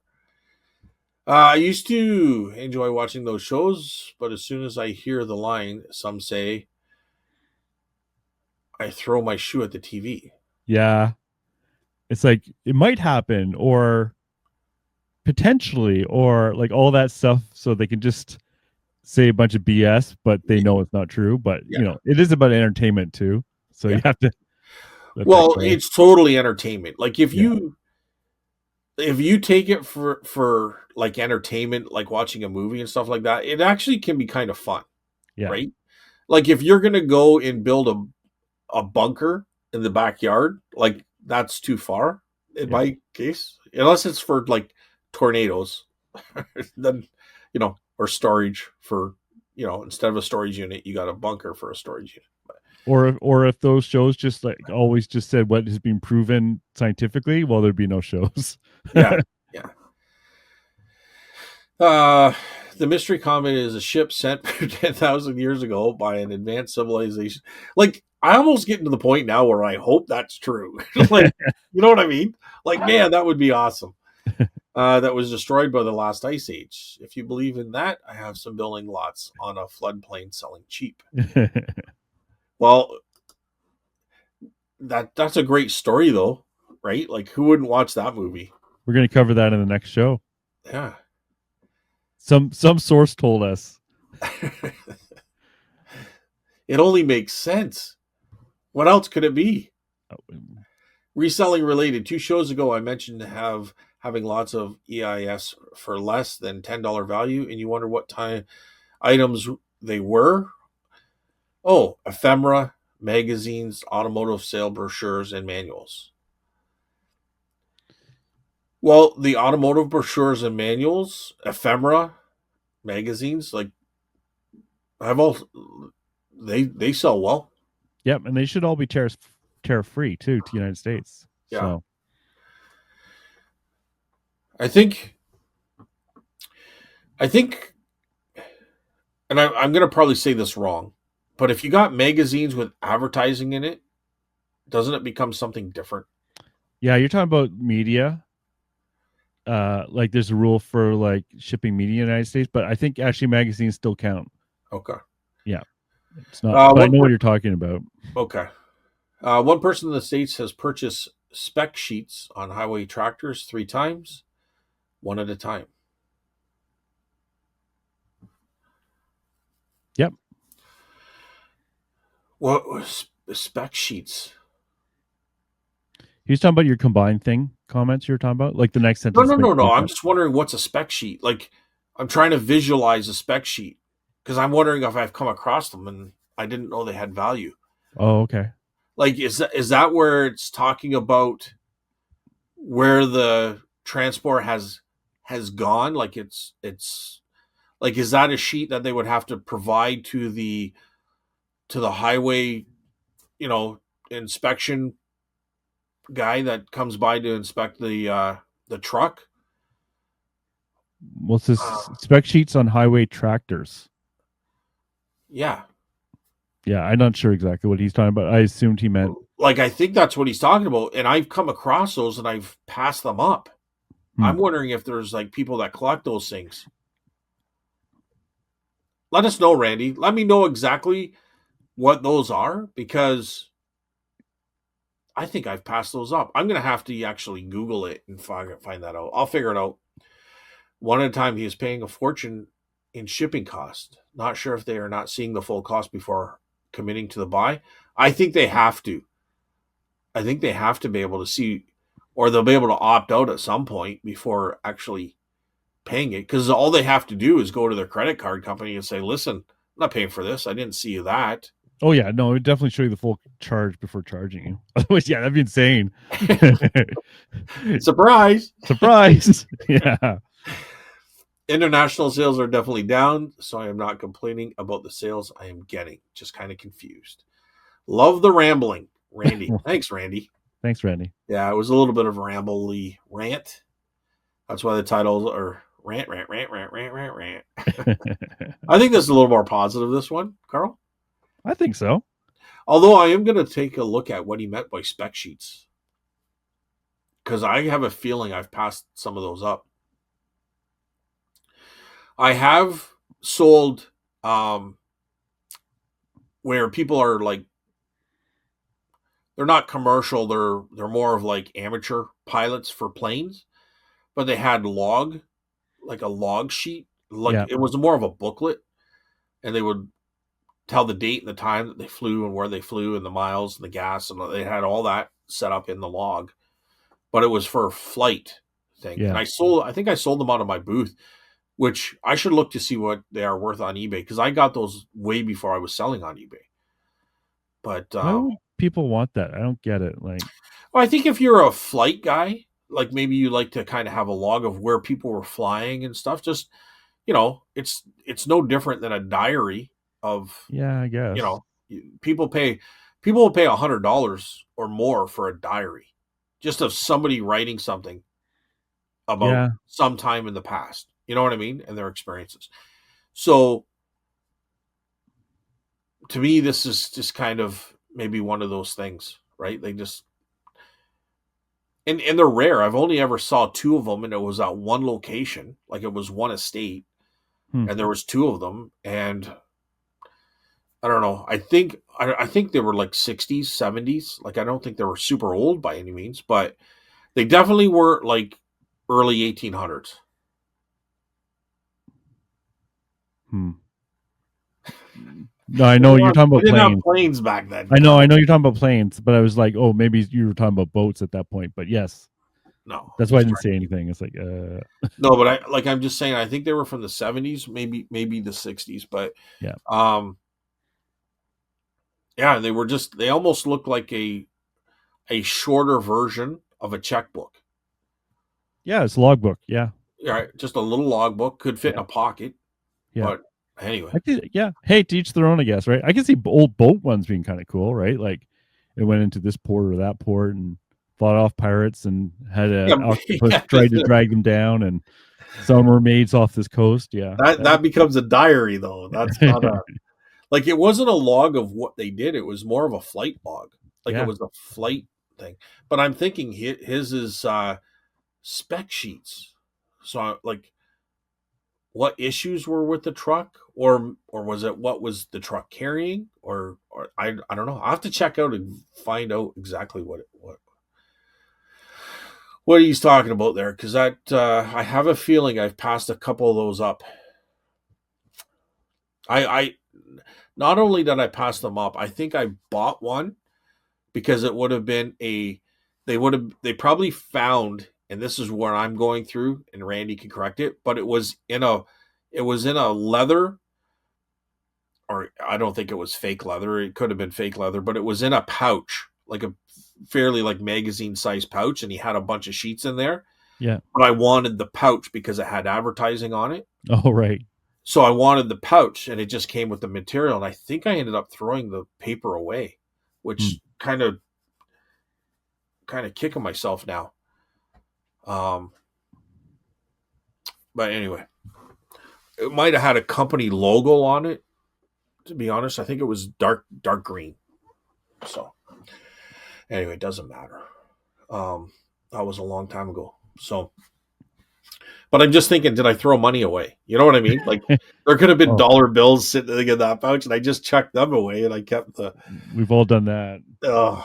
A: I used to enjoy watching those shows, but as soon as I hear the line, some say, I throw my shoe at the TV.
B: Yeah. It's like it might happen or potentially or like all that stuff so they can just say a bunch of BS, but they know it's not true. But
A: Yeah,
B: it is about entertainment too. So
A: yeah.
B: you have to let that
A: Well,
B: go.
A: it's totally entertainment. Like
B: Yeah.
A: if you take it for like entertainment, like watching a movie and stuff like that, it actually can be kind of fun,
B: Yeah.
A: right? Like if you're gonna go and build a bunker in the backyard, like that's too far in
B: Yeah.
A: my case, unless it's for like tornadoes, then or storage for instead of a storage unit, you got a bunker for a storage unit.
B: Or if those shows just like always just said what has been proven scientifically, well, there'd be no shows.
A: Yeah, yeah. Uh, the mystery comet is a ship sent 10,000 years ago by an advanced civilization. Like, I almost getting to the point now where I hope that's true. Like, you know what I mean? Like, man, that would be awesome. That was destroyed by the last ice age. If you believe in that, I have some building lots on a floodplain selling cheap. Well, that's a great story though, right? Like, who wouldn't watch that movie?
B: We're gonna cover that in the next show.
A: Yeah.
B: Some source told us.
A: It only makes sense. What else could it be? Reselling related. 2 shows ago, I mentioned having lots of EIS for less than $10 value, and you wonder what items they were. Oh, ephemera, magazines, automotive sale brochures, and manuals. Well, the automotive brochures and manuals, ephemera, magazines, like I've all they sell well.
B: Yep, and they should all be tariff free too to the United States.
A: Yeah.
B: So
A: I think I think and I'm gonna probably say this wrong, but if you got magazines with advertising in it, doesn't it become something different?
B: yeah, you're talking about media. Like there's a rule for like shipping media in the United States, but I think actually magazines still count.
A: Okay.
B: Yeah, it's not. But I
A: One
B: know what you're talking about.
A: okay. One person in the States has purchased spec sheets on highway tractors 3 times, one at a time.
B: Yep.
A: What was spec sheets?
B: He was talking about your combined thing comments you were talking about. Like the next
A: No,
B: sentence
A: no,
B: makes
A: no,
B: no
A: no. I'm
B: sense.
A: just wondering what's a spec sheet. Like, I'm trying to visualize a spec sheet because I'm wondering if I've come across them and I didn't know they had value.
B: Oh, okay.
A: Like, is that where it's talking about where the transport has gone? Like, it's like, is that a sheet that they would have to provide to the highway, you know, inspection guy that comes by to inspect the truck?
B: What's this
A: Uh,
B: spec sheets on highway tractors?
A: yeah.
B: Yeah, I'm not sure exactly what he's talking about. I assumed he meant.
A: Like, I think that's what he's talking about, and I've come across those and I've passed them up.
B: Hmm.
A: I'm wondering if there's like people that collect those things. Let us know, Randy. Let me know exactly what those are because I think I've passed those up. I'm gonna have to actually Google it and find that out. I'll figure it out. One at a time, he is paying a fortune in shipping cost. Not sure if they are not seeing the full cost before committing to the buy. I think they have to. I think they have to be able to see, or they'll be able to opt out at some point before actually paying it. Because all they have to do is go to their credit card company and say, "Listen, I'm not paying for this. I didn't see that."
B: Oh yeah, no, it would definitely show you the full charge before charging you. Otherwise, yeah, that'd be insane.
A: Surprise!
B: Surprise! Yeah.
A: International sales are definitely down, so I am not complaining about the sales I am getting. Just kind of confused. Love the rambling, Randy. Thanks, Randy.
B: Thanks, Randy.
A: Yeah, it was a little bit of a rambly rant. That's why the titles are rant, rant, rant, rant, rant, rant, rant. I think this is a little more positive, this one, Carl.
B: I think so.
A: Although I am going to take a look at what he meant by spec sheets. Because I have a feeling I've passed some of those up. I have sold where people are like, they're not commercial, they're more of like amateur pilots for planes, but they had like a log sheet. Like
B: Yeah.
A: it was more of a booklet, and they would tell the date and the time that they flew and where they flew and the miles and the gas, and they had all that set up in the log. But it was for a flight thing. And
B: Yeah.
A: I think I sold them out of my booth, which I should look to see what they are worth on eBay because I got those way before I was selling on eBay. But
B: Why would people want that? I don't get it. Like,
A: well, I think if you're a flight guy, like maybe you like to kind of have a log of where people were flying and stuff. Just it's no different than a diary of
B: yeah, I
A: you
B: guess.
A: know people will pay $100 or more for a diary, just of somebody writing something about
B: Yeah.
A: some time in the past. You know what I mean? And their experiences. So to me, this is just kind of maybe one of those things, right? They just and they're rare. I've only ever saw 2 of them, and it was at one location, like it was one estate,
B: Hmm.
A: and there was 2 of them, and I don't know. I think they were like 60s, 70s. Like I don't think they were super old by any means, but they definitely were like early 1800s.
B: Hmm. No, I know you're talking
A: We
B: about
A: didn't have
B: planes.
A: planes back then,
B: I
A: Carl.
B: know you're talking about planes, but I was like, oh, maybe you were talking about boats at that point. But yes,
A: No, I'm
B: that's why I
A: just
B: didn't
A: trying
B: say
A: to keep.
B: anything. It's like,
A: No, but I'm just saying. I think they were from the 70s, maybe the 60s, but
B: yeah,
A: um, yeah, they almost looked like a shorter version of a checkbook.
B: yeah, it's a logbook. Yeah,
A: Yeah, just a little logbook could fit in
B: yeah,
A: a pocket,
B: yeah.
A: but anyway.
B: I could, yeah. Hey, to each their own, I guess, right? I can see old boat ones being kind of cool, right? Like it went into this port or that port and fought off pirates and had
A: Yeah,
B: an octopus
A: yeah,
B: tried to drag them down and some mermaids off this coast. Yeah,
A: that becomes a diary though. That's not a like it wasn't a log of what they did. It was more of a flight log. Like it
B: yeah,
A: was a flight thing. But I'm thinking his is spec sheets. So like what issues were with the truck or was it what was the truck carrying or I don't know. I'll have to check out and find out exactly what he's talking about there because that I have a feeling I've passed a couple of those up. I not only did I pass them up, I think I bought one because it would have been they probably found, and this is where I'm going through, and Randy can correct it, but it was in a leather, or I don't think it was fake leather. It could have been fake leather, but it was in a pouch, like a fairly like magazine sized pouch, and he had a bunch of sheets in there.
B: yeah.
A: But I wanted the pouch because it had advertising on it.
B: Oh, right.
A: So I wanted the pouch, and it just came with the material. And I think I ended up throwing the paper away,
B: Hmm.
A: which kind of kicking myself now. Um, but anyway, it might have had a company logo on it. To be honest, I think it was dark green. So anyway, it doesn't matter. That was a long time ago. So, but I'm just thinking, did I throw money away? You know what I mean? Like there could have been
B: Oh,
A: dollar bills sitting in that pouch, and I just chucked them away, and I kept the.
B: we've all done that.
A: Oh,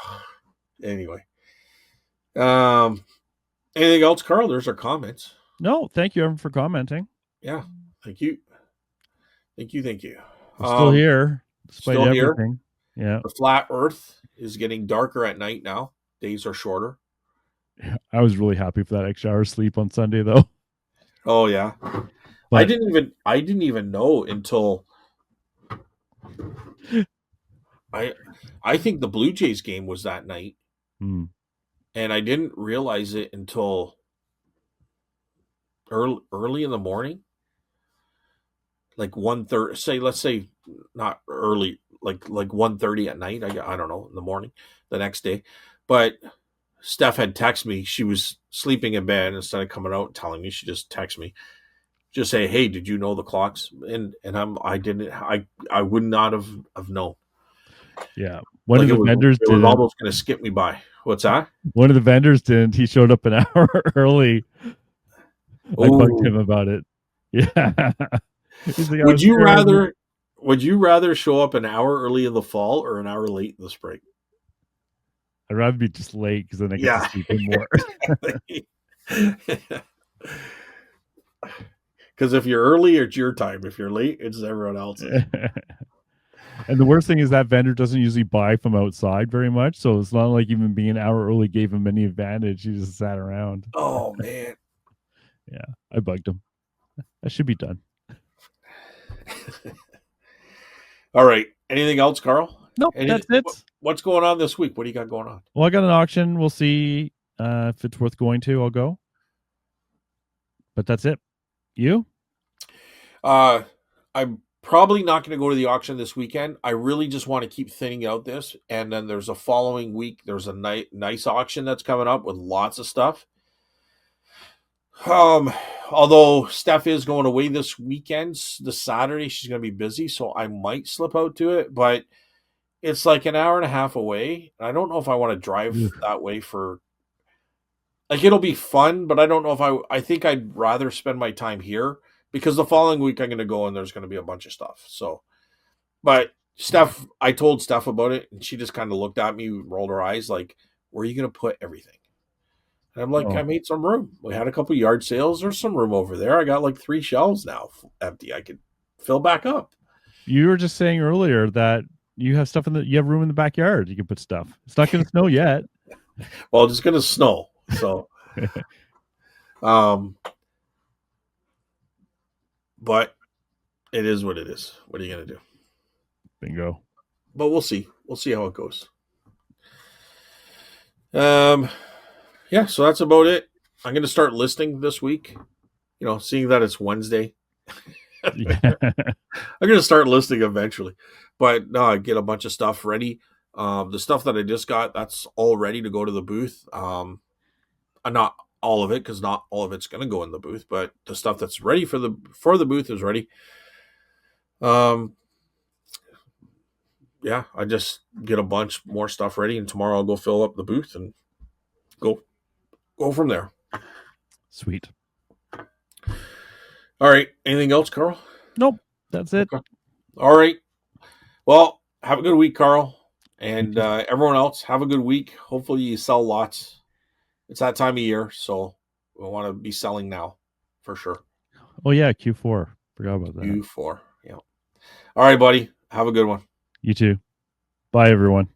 A: anyway. Um, anything else, Carl? There's our comments.
B: No, thank you everyone for commenting.
A: Yeah, thank you, thank you.
B: We're still here despite
A: Still here.
B: everything. Yeah,
A: The flat Earth is getting darker at night now. Days are shorter.
B: I was really happy for that extra hour sleep on Sunday though.
A: Oh yeah,
B: But
A: I didn't even know until I I think the Blue Jays game was that night,
B: hmm,
A: and I didn't realize it until early in the morning, like 1:30. Say let's say not early, like 1:30 at night. I don't know in the morning the next day, but Steph had texted me. She was sleeping in bed instead of coming out and telling me. She just texted me, just say, "Hey, did you know the clocks?" And I didn't. I would not have known.
B: yeah, one
A: Like
B: of the vendors
A: it was
B: didn't.
A: almost going to skip me by. What's that?
B: One of the vendors didn't. He showed up an hour early. I bugged
A: Oh,
B: him about it. Yeah, he's like, I
A: would
B: was
A: you
B: there.
A: rather? Would you rather show up an hour early in the fall or an hour late in the spring?
B: I'd rather be just late because then I get to
A: Yeah.
B: sleep in more.
A: Because if you're early, it's your time. If you're late, it's everyone else's.
B: And the worst thing is that vendor doesn't usually buy from outside very much, so it's not like even being an hour early gave him any advantage. He just sat around.
A: Oh man.
B: Yeah, I bugged him. That should be done.
A: All right. Anything else, Carl?
B: Nope, that's it.
A: What's going on this week? What do you got going on?
B: Well, I got an auction. We'll see if it's worth going to. I'll go. But that's it. You?
A: I'm probably not going to go to the auction this weekend. I really just want to keep thinning out this, and then there's a following week. There's a nice auction that's coming up with lots of stuff. Um, although Steph is going away this weekend, this Saturday, she's going to be busy, so I might slip out to it. But it's like an hour and a half away. I don't know if I want to drive that way for. Like it'll be fun, but I don't know if I think I'd rather spend my time here because the following week I'm going to go and there's going to be a bunch of stuff. So, but Steph, I told Steph about it and she just kind of looked at me, rolled her eyes, like, "Where are you going to put everything?" And I'm like,
B: Oh,
A: "I made some room. We had a couple yard sales. There's some room over there. I got like 3 shelves now empty. I could fill back up.
B: You were just saying earlier that you have stuff you have room in the backyard. You can put stuff. It's not going to snow yet.
A: Well, it's going to snow. So, but it is what it is. What are you going to do?
B: Bingo.
A: But we'll see. We'll see how it goes. Yeah, so that's about it. I'm going to start listing this week. You know, seeing that it's Wednesday.
B: Yeah.
A: I'm going to start listing eventually. But no, I get a bunch of stuff ready. The stuff that I just got, that's all ready to go to the booth. Not all of it, because not all of it's going to go in the booth, but the stuff that's ready for the booth is ready. Yeah, I just get a bunch more stuff ready, and tomorrow I'll go fill up the booth and go from there.
B: Sweet.
A: All right. Anything else, Carl?
B: Nope. That's it.
A: Okay. All right. Well, have a good week, Carl. And everyone else, have a good week. Hopefully you sell lots. It's that time of year, so we want to be selling now for sure.
B: Oh, yeah, Q4. Forgot about that.
A: Q4, yeah. All right, buddy. Have a good one.
B: You too. Bye, everyone.